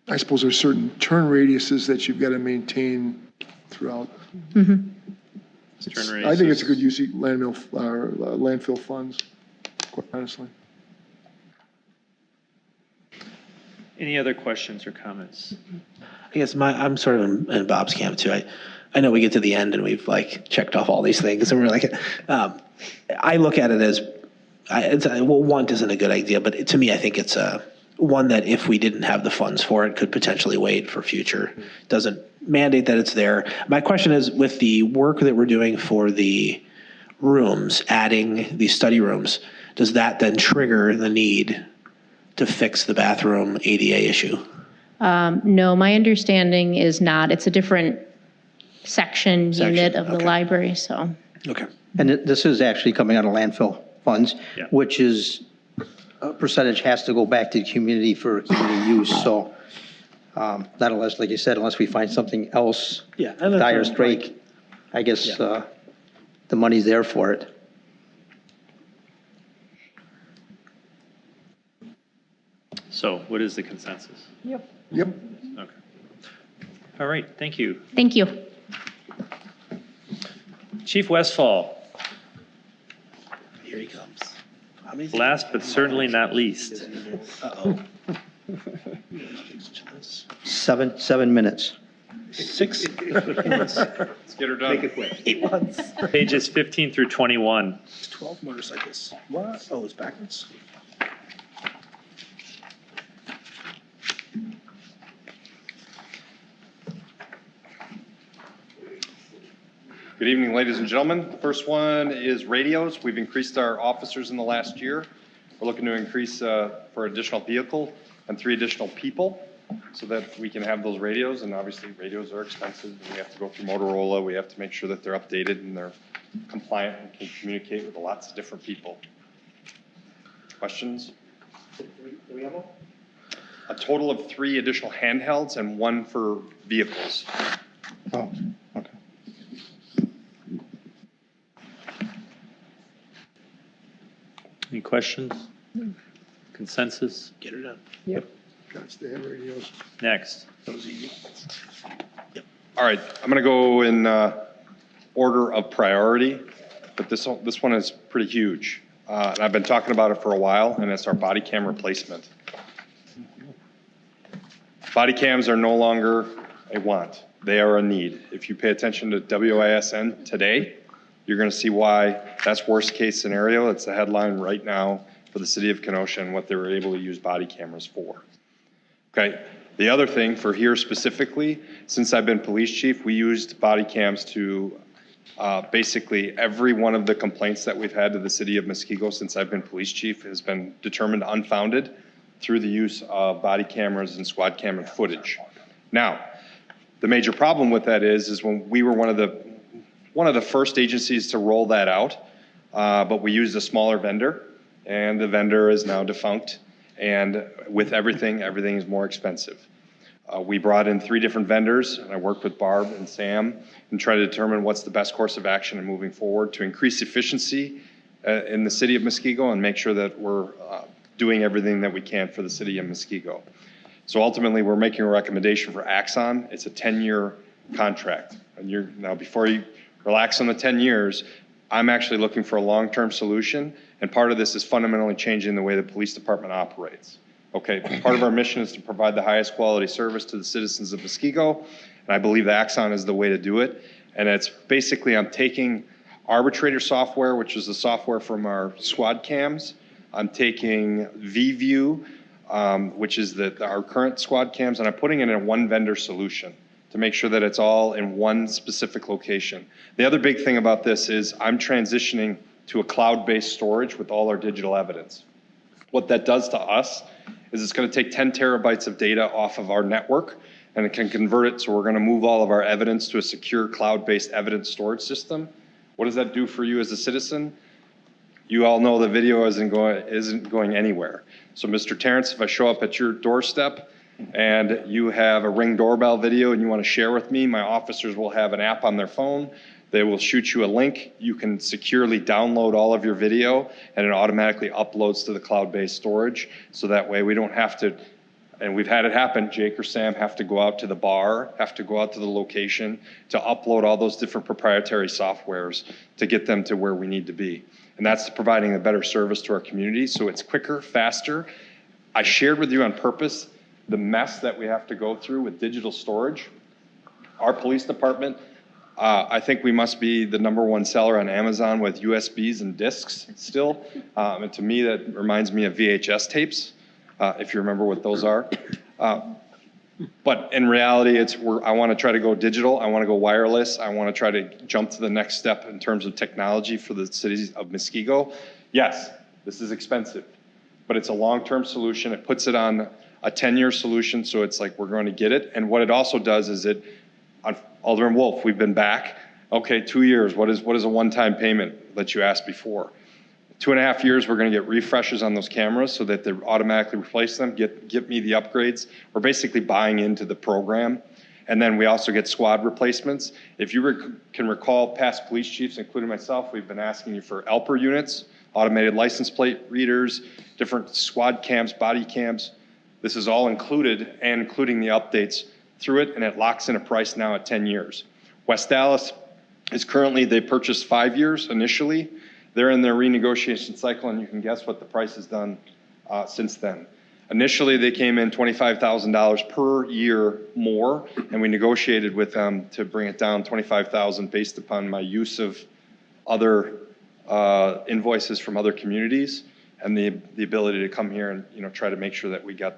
I suppose there's certain turn radiuses that you've got to maintain throughout. Turn I think it's a radiuses. good use of landfill funds, quite honestly. Any other questions or comments? I guess I'm sort of in Bob's camp too. I know we get to the end and we've like checked off all these things and we're like, I look at it as, want isn't a good idea, but to me, I think it's one that if we didn't have the funds for it, could potentially wait for future. Doesn't mandate that it's there. My question is, with the work that we're doing for the rooms, adding these study rooms, does that then trigger the need to fix the bathroom ADA issue? No, my understanding is not. It's a different section unit of the okay. library, so. Okay. And this is actually coming out of landfill funds, Yeah. which is, a percentage has to go back to the community for community use, so not unless, like you said, unless we find something else Yeah. and dire that's straits, I guess the money's there for it. So what is the consensus? Yep. Okay. All right, thank you. Thank you. Chief Westfall, Here he comes. How many? last but certainly not least. Uh-oh. 7 minutes. 6 minutes. Let's get her done. Make it quick. 8 months. Pages 15 through 21. 12 motorcycles. What? Oh, it's backwards. Good evening, ladies and gentlemen. The first one is radios. We've increased our officers in the last year. We're looking to increase for additional vehicle and 3 additional people so that we can have those radios. And obviously radios are expensive and we have to go through Motorola. We have to make sure that they're updated and they're compliant and can communicate with lots of different people. Questions? A total of 3 additional handhelds and 1 for vehicles. Oh, okay. Any questions? Consensus? Get her done. Got stand radios. Next. That was easy. All right, I'm going to go in order of priority, but this one is pretty huge. And I've been talking about it for a while, and it's our body cam replacement. Body cams are no longer a want. They are a need. If you pay attention to WISN today, you're going to see why that's worst case scenario. It's the headline right now for the city of Kenosha and what they were able to use body cameras for. Okay. The other thing for here specifically, since I've been police chief, we used body cams to basically every one of the complaints that we've had to the city of Muskego since I've been police chief has been determined unfounded through the use of body cameras and squad camera footage. Now, the major problem with that is when we were one of the first agencies to roll that out, but we used a smaller vendor, and the vendor is now defunct. And with everything is more expensive. We brought in 3 different vendors, and I worked with Barb and Sam and tried to determine what's the best course of action in moving forward to increase efficiency in the city of Muskego and make sure that we're doing everything that we can for the city of Muskego. So ultimately, we're making a recommendation for Axon. It's a 10-year contract. And now before you relax on the 10 years, I'm actually looking for a long-term solution, and part of this is fundamentally changing the way the police department operates. Okay, part of our mission is to provide the highest quality service to the citizens of Muskego, and I believe Axon is the way to do it. And it's basically I'm taking Arbitrator software, which is the software from our squad cams. I'm taking VView, which is our current squad cams, and I'm putting it in a one vendor solution to make sure that it's all in one specific location. The other big thing about this is I'm transitioning to a cloud-based storage with all our digital evidence. What that does to us is it's going to take 10 terabytes of data off of our network, and it can convert it, so we're going to move all of our evidence to a secure cloud-based evidence storage system. What does that do for you as a citizen? You all know the video isn't going anywhere. So Mr. Terrence, if I show up at your doorstep and you have a Ring doorbell video and you want to share with me, my officers will have an app on their phone. They will shoot you a link. You can securely download all of your video, and it automatically uploads to the cloud-based storage. So that way we don't have to, and we've had it happen, Jake or Sam have to go out to the bar, have to go out to the location to upload all those different proprietary softwares to get them to where we need to be. And that's providing a better service to our community, so it's quicker, faster. I shared with you on purpose the mess that we have to go through with digital storage. Our police department, I think we must be the #1 seller on Amazon with USBs and discs still. And to me, that reminds me of VHS tapes, if you remember what those are. But in reality, I want to try to go digital. I want to go wireless. I want to try to jump to the next step in terms of technology for the cities of Muskego. Yes, this is expensive, but it's a long-term solution. It puts it on a 10-year solution, so it's like we're going to get it. And what it also does is on Alderman Wolf, we've been back. Okay, 2 years. What is a one-time payment that you asked before? 2.5 years, we're going to get refreshes on those cameras so that they automatically replace them, get me the upgrades. We're basically buying into the program. And then we also get squad replacements. If you can recall, past police chiefs, including myself, we've been asking you for ELPR units, automated license plate readers, different squad cams, body cams. This is all included, and including the updates through it, and it locks in a price now at 10 years. West Dallas, is currently, they purchased 5 years initially. They're in their renegotiation cycle, and you can guess what the price has done since then. Initially, they came in $25,000 per year more, and we negotiated with them to bring it down $25,000 based upon my use of other invoices from other communities and the ability to come here and, try to make sure that we get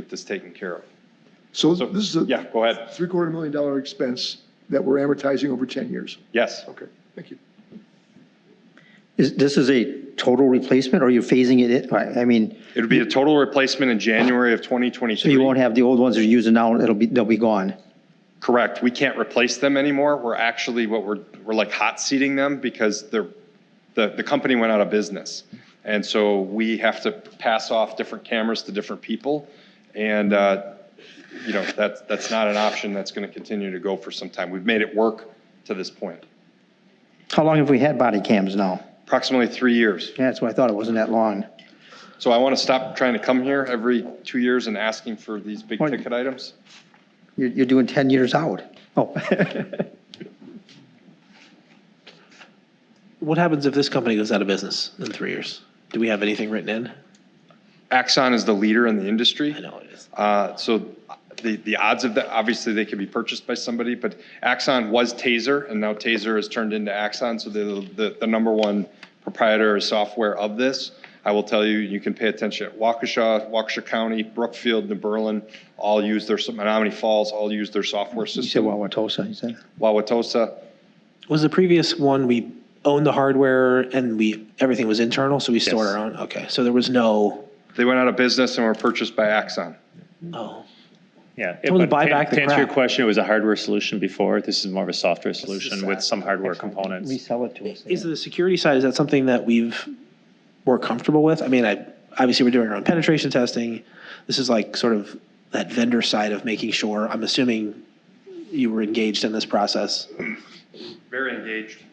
this taken care of. So this is a Yeah, go ahead. $750,000 expense that we're amortizing over 10 years. Yes. Okay, thank you. This is a total replacement, or are you phasing it in? I mean, It would be a total replacement in January of 2023. so you won't have the old ones you're using now, they'll be gone. Correct. We can't replace them anymore. We're actually, we're like hot seating them because the company went out of business. And so we have to pass off different cameras to different people. And, that's not an option that's going to continue to go for some time. We've made it work to this point. How long have we had body cams now? Approximately 3 years. Yeah, that's what I thought, it wasn't that long. So I want to stop trying to come here every 2 years and asking for these big ticket items. You're doing 10 years out. Oh. What happens if this company goes out of business in 3 years? Do we have anything written in? Axon is the leader in the industry. I know it is. So the odds of that, obviously they could be purchased by somebody, but Axon was Taser, and now Taser has turned into Axon, so they're the number one proprietary software of this. I will tell you, you can pay attention at Waukesha County, Brookfield, New Berlin, all use their, Menominee Falls, all use their software You said system. Wauwatosa, you said? Wauwatosa. Was the previous one, we owned the hardware and everything was internal, so we stored our own? Okay, so there was no, They went out of business and were purchased by Axon. oh. Yeah. Well, but buy to back the answer your crap. question, it was a hardware solution before. This is more of a software solution with some hardware components. Resell it to us. Is the security side, is that something that we're comfortable with? I mean, obviously we're doing our own penetration testing. This is like sort of that vendor side of making sure, I'm assuming you were engaged in this process. Very engaged.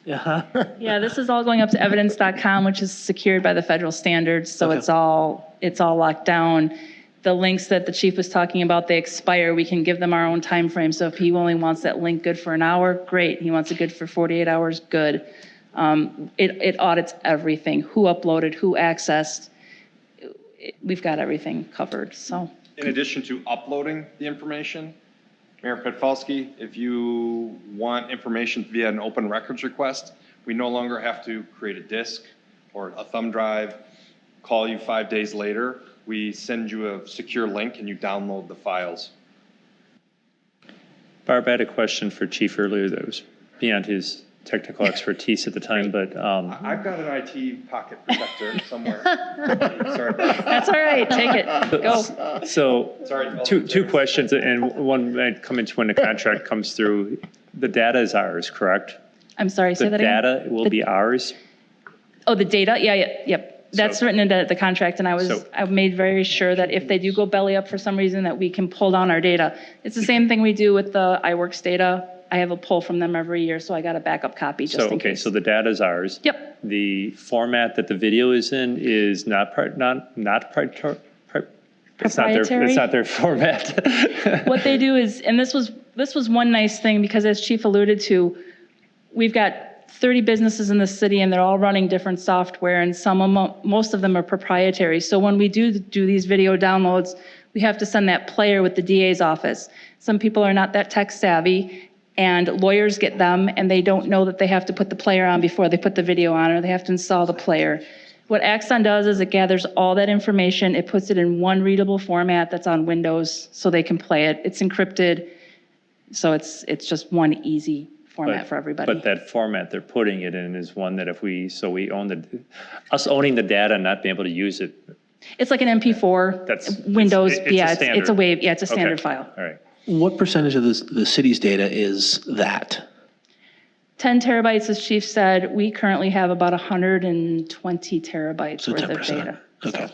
Yeah. Yeah, this is all going up to evidence.com, which is secured by the federal standards, so Okay. it's all locked down. The links that the chief was talking about, they expire. We can give them our own time frame. So if he only wants that link good for an hour, great. He wants it good for 48 hours, good. It audits everything, who uploaded, who accessed. We've got everything covered, so. In addition to uploading the information, Mayor Petfalski, if you want information via an open records request, we no longer have to create a disk or a thumb drive, call you 5 days later. We send you a secure link and you download the files. Barb, I had a question for Chief earlier that was beyond his technical expertise at the time, but I've got an IT pocket protector somewhere. Sorry about that. That's all right, take it, go. so Sorry. two questions, and one might come into when the contract comes through. The data is ours, correct? I'm sorry, say The that again? data will be ours? Oh, the data? Yeah, yep. That's So- written into the contract, and I made very sure that if they do go belly up for some reason, that we can pull down our data. It's the same thing we do with the iWorks data. I have a pull from them every year, so I got a backup copy just in Okay, case. so the data is ours. Yep. The format that the video is in is not Proprietary? It's not their format. What they do is, and this was one nice thing, because as Chief alluded to, we've got 30 businesses in the city and they're all running different software, and most of them are proprietary. So when we do these video downloads, we have to send that player with the DA's office. Some people are not that tech savvy, and lawyers get them and they don't know that they have to put the player on before they put the video on, or they have to install the player. What Axon does is it gathers all that information, it puts it in one readable format that's on Windows so they can play it. It's encrypted, so it's just one easy format for everybody. But that format they're putting it in is one that we own us owning the data and not being able to use it. It's like an MP4, Windows, it's a yeah, it's a standard. wave, yeah, it's a standard Okay, file. all right. What percentage of the city's data is that? 10 terabytes, as Chief said, we currently have about 120 terabytes So worth of 10%. data. Okay.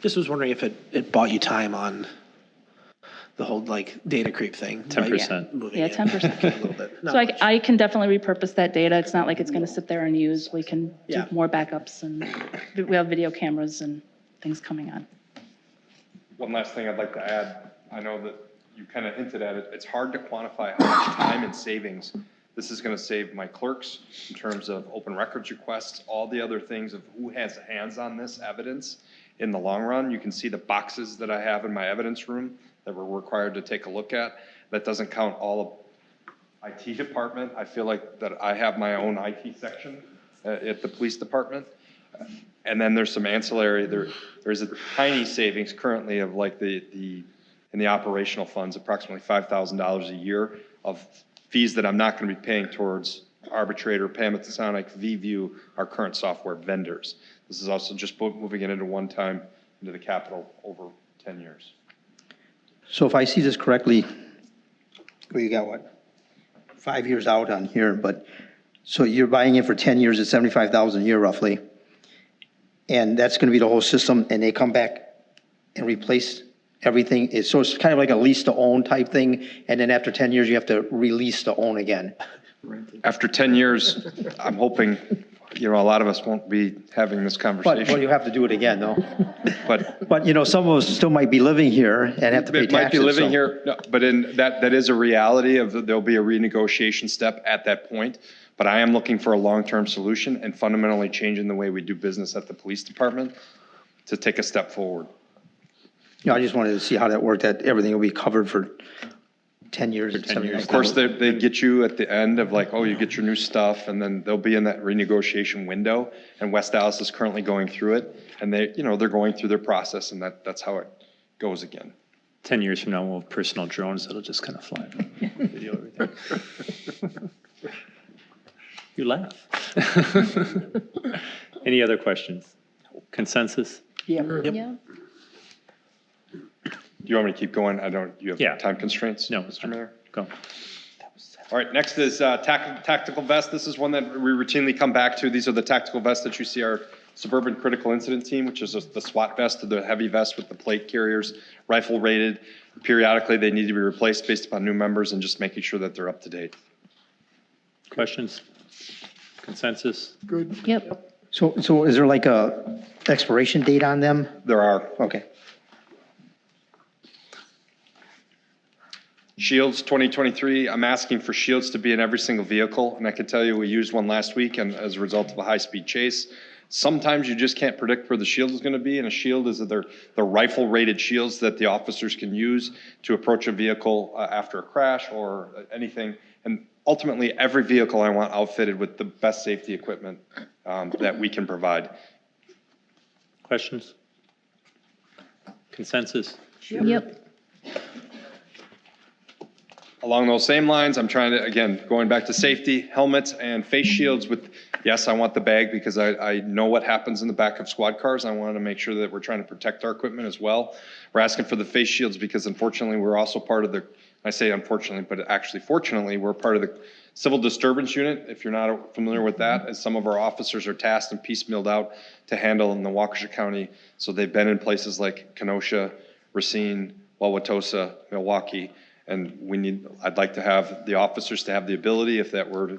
Just was wondering if it bought you time on the whole like data creep thing. by 10%. moving Yeah, it 10%. a little bit. Not So much. I can definitely repurpose that data. It's not like it's going to sit there unused. We can do Yeah. more backups, and we have video cameras and things coming on. One last thing I'd like to add. I know that you kind of hinted at it, it's hard to quantify how much time and savings this is going to save my clerks in terms of open records requests, all the other things of who has hands on this evidence in the long run. You can see the boxes that I have in my evidence room that we're required to take a look at. That doesn't count all of IT department. I feel like that I have my own IT section at the police department. And then there's some ancillary, there's a tiny savings currently of like in the operational funds, approximately $5,000 a year of fees that I'm not going to be paying towards Arbitrator, Panasonic, VView, our current software vendors. This is also just moving it into one time into the capital over 10 years. So if I see this correctly, well, you got what, 5 years out on here, but, so you're buying it for 10 years at 75,000 a year roughly, and that's going to be the whole system, and they come back and replace everything. So it's kind of like a lease to own type thing, and then after 10 years, you have to release to own again. After 10 years, I'm hoping, a lot of us won't be having this conversation. Well, you have to do it again, though. But But, some of us still might be living here and have to pay it might be taxes. living so- here, no, but that is a reality there'll be a renegotiation step at that point. But I am looking for a long-term solution and fundamentally changing the way we do business at the police department to take a step forward. I just wanted to see how that worked, that everything will be covered for 10 years. Of course, they get you at the end of like, oh, you get your new stuff, and then they'll be in that renegotiation window. And West Dallas is currently going through it, and they're going through their process, and that's how it goes again. 10 years from now, we'll have personal drones that'll just kind of fly. Video everything. You laugh. Any other questions? Consensus? Yeah. Do you want me to keep going? You have Yeah. time constraints? No, Mr. Mayor? Go. All right, next is tactical vest. This is one that we routinely come back to. These are the tactical vests that you see our Suburban Critical Incident Team, which is the SWAT vest, the heavy vest with the plate carriers, rifle rated. Periodically, they need to be replaced based upon new members and just making sure that they're up to date. Questions? Consensus? Good. Yep. So is there like a expiration date on them? There are. Okay. Shields 2023, I'm asking for shields to be in every single vehicle, and I can tell you we used one last week and as a result of a high-speed chase. Sometimes you just can't predict where the shield is going to be, and a shield is they're rifle-rated shields that the officers can use to approach a vehicle after a crash or anything. And ultimately, every vehicle I want outfitted with the best safety equipment that we can provide. Questions? Consensus? Yep. Along those same lines, I'm trying to, again, going back to safety, helmets and face shields with, yes, I want the bag because I know what happens in the back of squad cars. I want to make sure that we're trying to protect our equipment as well. We're asking for the face shields because unfortunately, we're also part of the, I say unfortunately, but actually fortunately, we're part of the civil disturbance unit. If you're not familiar with that, as some of our officers are tasked and piecemealed out to handle in the Waukesha County. So they've been in places like Kenosha, Racine, Wauwatosa, Milwaukee. And I'd like to have the officers to have the ability, if that were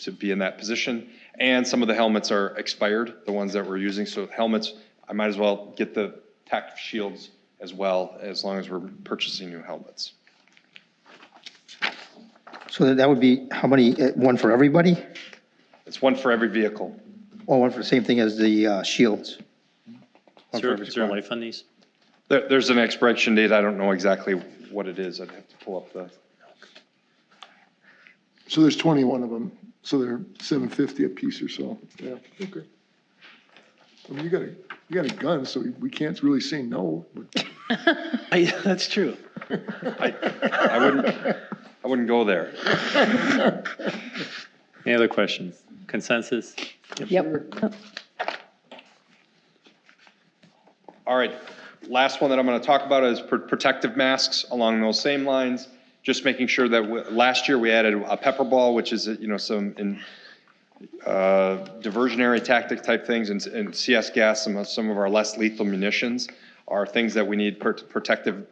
to be in that position. And some of the helmets are expired, the ones that we're using. So helmets, I might as well get the tactical shields as well, as long as we're purchasing new helmets. So that would be how many, one for everybody? It's one for every vehicle. Or one for the same thing as the shields? Is there a life on these? There's an expiration date. I don't know exactly what it is. I'd have to pull up the. So there's 21 of them, so they're $750 a piece or so. Yeah, okay. I mean, you got a gun, so we can't really say no. But. That's true. I wouldn't go there. Any other questions? Consensus? Yep. All right, last one that I'm going to talk about is protective masks along those same lines. Just making sure that last year we added a pepper ball, which is some diversionary tactic type things, and CS gas. Some of our less lethal munitions are things that we need protective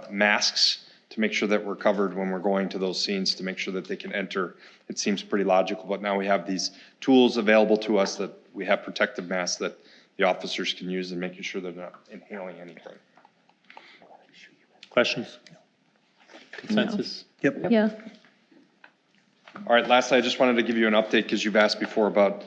masks to make sure that we're covered when we're going to those scenes to make sure that they can enter. It seems pretty logical, but now we have these tools available to us that we have protective masks that the officers can use and making sure they're not inhaling anything. Questions? Consensus? Yeah. All right, lastly, I just wanted to give you an update because you've asked before about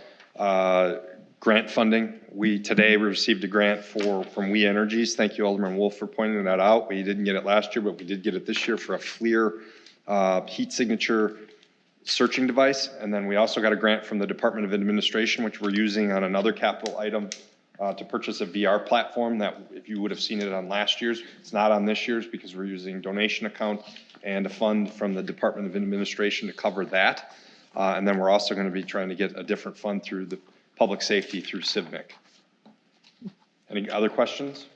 grant funding. Today we received a grant from We Energies. Thank you, Alderman Wolf, for pointing that out. We didn't get it last year, but we did get it this year for a FLIR heat signature searching device. And then we also got a grant from the Department of Administration, which we're using on another capital item to purchase a VR platform that, if you would have seen it on last year's, it's not on this year's because we're using donation account and a fund from the Department of Administration to cover that. And then we're also going to be trying to get a different fund through the public safety through CIVNIC. Any other questions?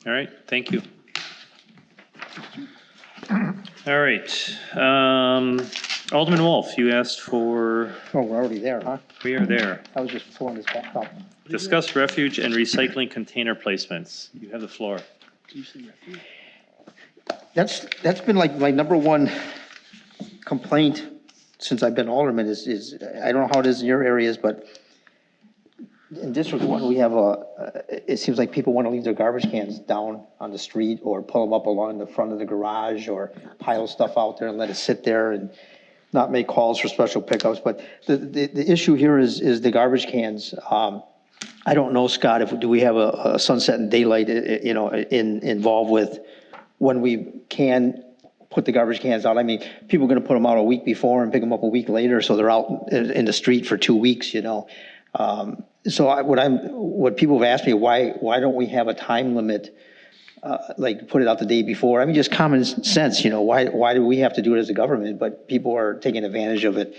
All right, thank you. All right, Alderman Wolf, you asked for, Oh, we're already there, huh? we are there. I was just pulling this back up. Discuss refuge and recycling container placements. You have the floor. That's been like my number one complaint since I've been alderman is I don't know how it is in your areas, but in District 1, we have it seems like people want to leave their garbage cans down on the street or pull them up along the front of the garage or pile stuff out there and let it sit there and not make calls for special pickups. But the issue here is the garbage cans. I don't know, Scott, do we have a sunset and daylight, involved with when we can put the garbage cans out? I mean, people are going to put them out a week before and pick them up a week later, so they're out in the street for 2 weeks, So what people have asked me, why don't we have a time limit, like put it out the day before? I mean, just common sense, why do we have to do it as a government, but people are taking advantage of it.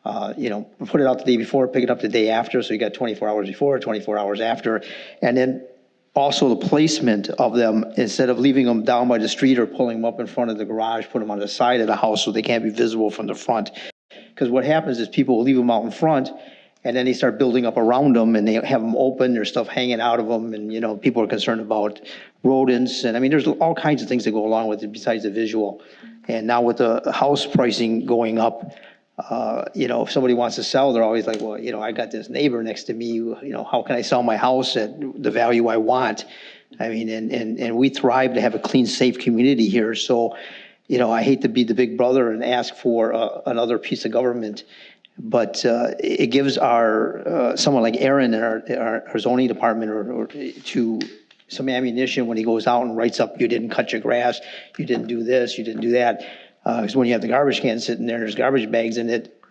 Put it out the day before, pick it up the day after, so you got 24 hours before, 24 hours after. And then also the placement of them, instead of leaving them down by the street or pulling them up in front of the garage, put them on the side of the house so they can't be visible from the front. Because what happens is people will leave them out in front, and then they start building up around them, and they have them open, there's stuff hanging out of them, and, people are concerned about rodents. And I mean, there's all kinds of things that go along with it besides the visual. And now with the house pricing going up, if somebody wants to sell, they're always like, well, I got this neighbor next to me, how can I sell my house at the value I want? I mean, and we thrive to have a clean, safe community here. So, I hate to be the big brother and ask for another piece of government, but it gives our someone like Aaron in our zoning department or to some ammunition when he goes out and writes up, you didn't cut your grass, you didn't do this, you didn't do that. Because when you have the garbage can sitting there and there's garbage bags in it,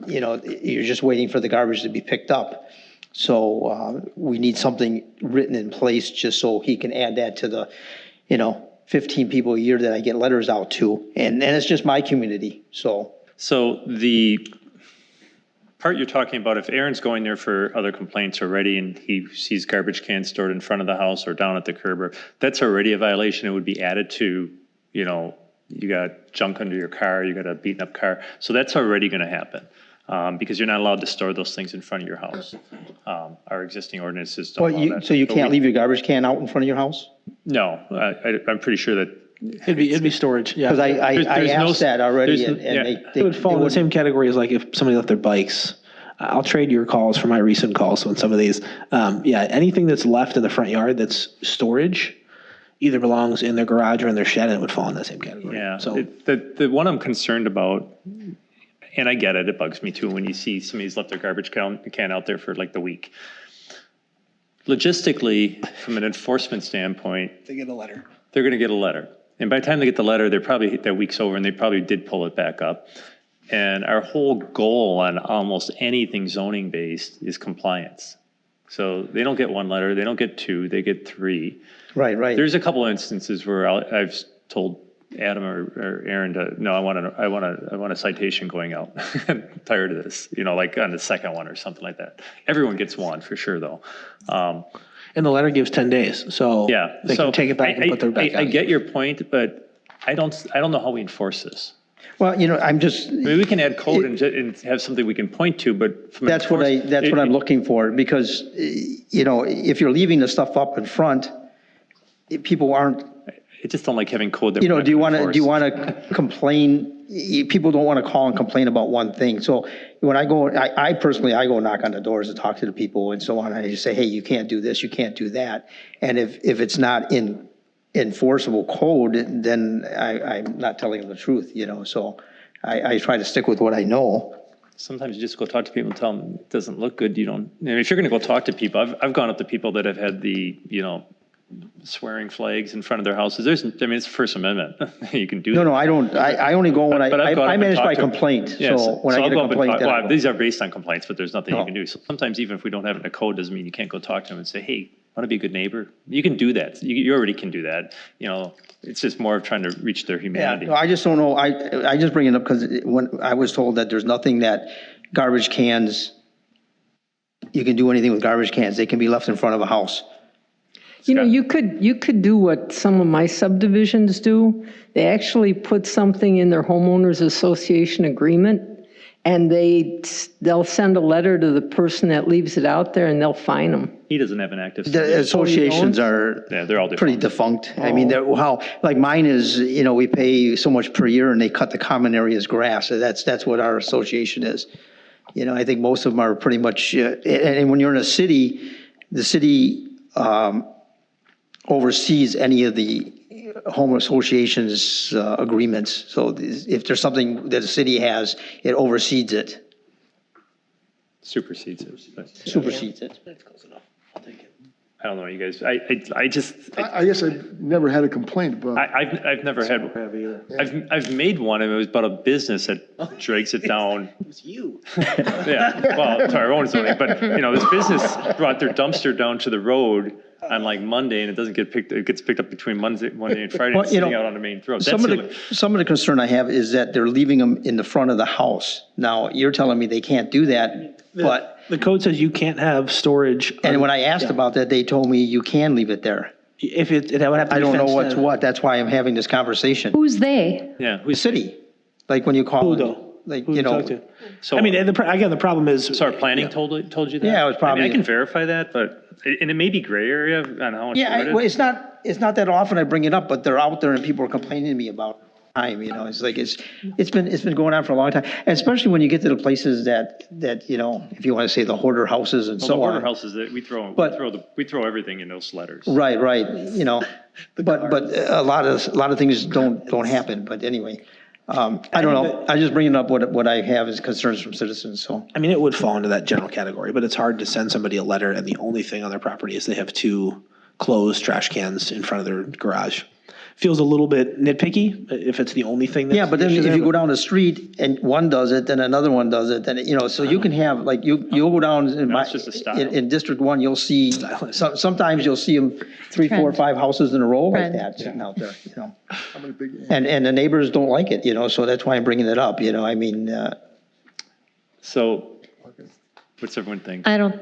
you're just waiting for the garbage to be picked up. So we need something written in place just so he can add that to the, 15 people a year that I get letters out to. And it's just my community, so. So the part you're talking about, if Aaron's going there for other complaints already and he sees garbage cans stored in front of the house or down at the curb, that's already a violation. It would be added to, you got junk under your car, you got a beaten up car. So that's already going to happen because you're not allowed to store those things in front of your house. Our existing ordinances don't allow that. So you can't leave your garbage can out in front of your house? No, I'm pretty sure that. It'd be storage, yeah. Because I There's no- asked that already, there's- and yeah. they It would fall in the wouldn't- same category as like if somebody left their bikes. I'll trade your calls for my recent calls on some of these. Anything that's left in the front yard that's storage either belongs in their garage or in their shed, and it would fall in that same category. Yeah, So the one I'm concerned about, and I get it, it bugs me too when you see somebody's left their garbage can out there for like the week. Logistically, from an enforcement standpoint, they get a letter. they're going to get a letter. And by the time they get the letter, they're probably, that week's over and they probably did pull it back up. And our whole goal on almost anything zoning based is compliance. So they don't get one letter, they don't get two, they get three. Right. There's a couple of instances where I've told Adam or Aaron to, no, I want a citation going out. I'm tired of this, like on the second one or something like that. Everyone gets one for sure though. And the letter gives 10 days, so Yeah. they can take it back and put their back I on. get your point, but I don't know how we enforce this. Well, I'm just. I mean, we can add code and have something we can point to, but from That's what I'm looking for, because, if you're leaving the stuff up in front, people aren't, I just don't like having code that. do you want to complain? People don't want to call and complain about one thing. So when I personally go knock on the doors and talk to the people and so on. And I just say, hey, you can't do this, you can't do that. And if it's not in enforceable code, then I'm not telling them the truth, so I try to stick with what I know. Sometimes you just go talk to people and tell them it doesn't look good. You don't, I mean, if you're going to go talk to people, I've gone up to people that have had the, swearing flags in front of their houses. It's First Amendment. You can do that. No, I don't, I only go when But I've gone up I and manage by talked to 'em. complaint, Yeah, so when I I'll get a go up and complaint, talk- then I well, go. these are based on complaints, but there's nothing you No. can do. So sometimes even if we don't have it in a code, doesn't mean you can't go talk to them and say, hey, want to be a good neighbor? You can do that. You already can do that. It's just more of trying to reach their Yeah, humanity. no, I just don't know, I just bring it up because when I was told that there's nothing that garbage cans, you can do anything with garbage cans, they can be left in front of a house. You could do what some of my subdivisions do. They actually put something in their homeowners association agreement, and they'll send a letter to the person that leaves it out there, and they'll fine them. He doesn't have an active. The associations are Yeah, they're all pretty defunct. I mean, like mine is, we pay so much per year and they cut the common areas grass. So that's what our association is. I think most of them are pretty much, and when you're in a city, the city oversees any of the home associations agreements. So if there's something that the city has, it oversees it. Supersedes it. But Supersedes it. I don't know, you guys. I guess I've never had a complaint about. I've never had. I've made one, and it was about a business that drags it down. It was you. Yeah. Well, sorry, I won't say anything, but this business brought their dumpster down to the road on like Monday, and it doesn't get picked. It gets picked up between Monday and Friday, Well, and sitting out on the main road. Some of the concern I have is that they're leaving them in the front of the house. Now, you're telling me they can't do that, but. The code says you can't have storage. And when I asked about that, they told me you can leave it there. If it would have to be I don't know fenced what's in. what. That's why I'm having this conversation. Who's they? Yeah. The city, like when you call. Who though? Like, Who to talk to? So I mean, again, the problem is. So our planning told you that? Yeah, it was probably- I can verify that, and it may be gray area on how it's Yeah, worded. well, it's not that often I bring it up, but they're out there and people are complaining to me about time, it's like, it's been going on for a long time. And especially when you get to the places that, if you want to say the hoarder houses and Well, so the on. border houses that we throw everything in those letters. Right, but a lot of things don't happen, but anyway. I don't know. I'm just bringing up what I have as concerns from citizens, so. I mean, it would fall into that general category, but it's hard to send somebody a letter and the only thing on their property is they have 2 closed trash cans in front of their garage. Feels a little bit nitpicky if it's the only thing. Yeah, but then the issue if there, you go down the street and one does it, then another one does it, then, so you can have, like, you'll go down in That's just a style. in District 1, you'll see, sometimes you'll see them 3, 4, 5 houses in a row like Trend. that sitting out there, How many big? And the neighbors don't like it, so that's why I'm bringing it up, I mean, So, what's everyone think? I don't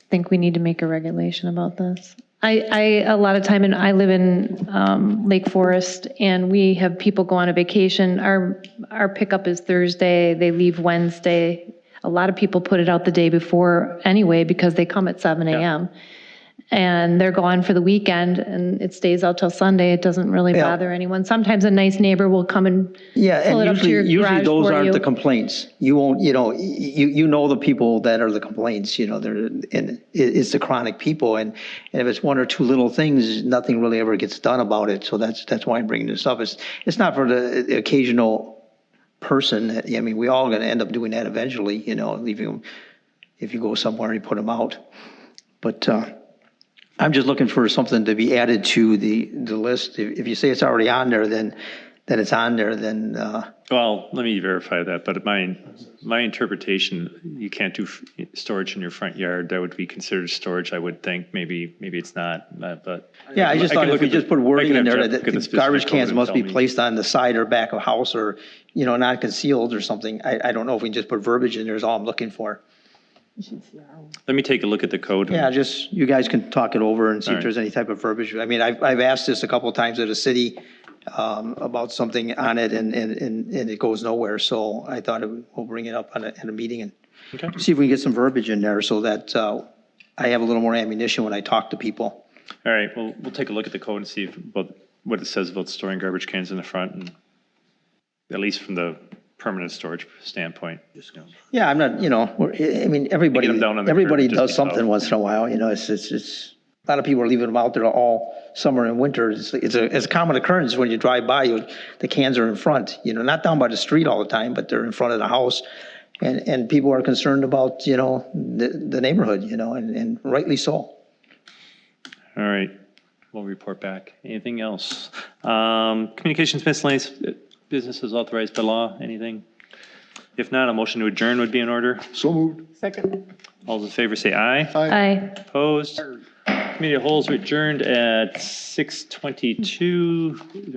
think we need to make a regulation about this. A lot of time, and I live in Lake Forest, and we have people go on a vacation. Our pickup is Thursday, they leave Wednesday. A lot of people put it out the day before anyway, because they come at 7 a.m. And they're gone for the weekend, and it stays out till Sunday. It doesn't really Yeah. bother anyone. Sometimes a nice neighbor will come and yeah, pull it and up to your usually garage those for aren't you. the complaints. You won't, you know the people that are the complaints, and it's the chronic people, and if it's 1 or 2 little things, nothing really ever gets done about it, so that's why I'm bringing this up. It's not for the occasional person. I mean, we all gonna end up doing that eventually, leaving them, if you go somewhere and you put them out. But I'm just looking for something to be added to the list. If you say it's already on there, then it's on there, then, Well, let me verify that, but my interpretation, you can't do storage in your front yard. That would be considered storage, I would think. Maybe it's not, but. yeah, I just can thought look if we at the- just put I wording can in have there Jeff that look at the the specific garbage code cans and must tell be me. placed on the side or back of house or, not concealed or something. I don't know if we can just put verbiage in there is all I'm looking for. Let me take a look at the code. Yeah, just, you guys can talk it over and see All if right. there's any type of verbiage. I mean, I've asked this a couple of times at a city about something on it and it goes nowhere. So I thought we'll bring it up in a meeting and Okay. see if we can get some verbiage in there so that I have a little more ammunition when I talk to people. All right, well, we'll take a look at the code and see what it says about storing garbage cans in the front, and at least from the permanent storage standpoint. Yeah, I'm not, I mean, everybody them down on the curb, just does be something tough. once in a while, it's a lot of people are leaving them out there all summer and winter. It's a common occurrence when you drive by, the cans are in front, not down by the street all the time, but they're in front of the house. And people are concerned about, the neighborhood, and rightly so. All right, we'll report back. Anything else? Communications miscellaneous businesses authorized by law, anything? If not, a motion to adjourn would be in order. So moved. Second. All those in favor say aye. Aye. Opposed? Committee of Holes adjourned at 6:22.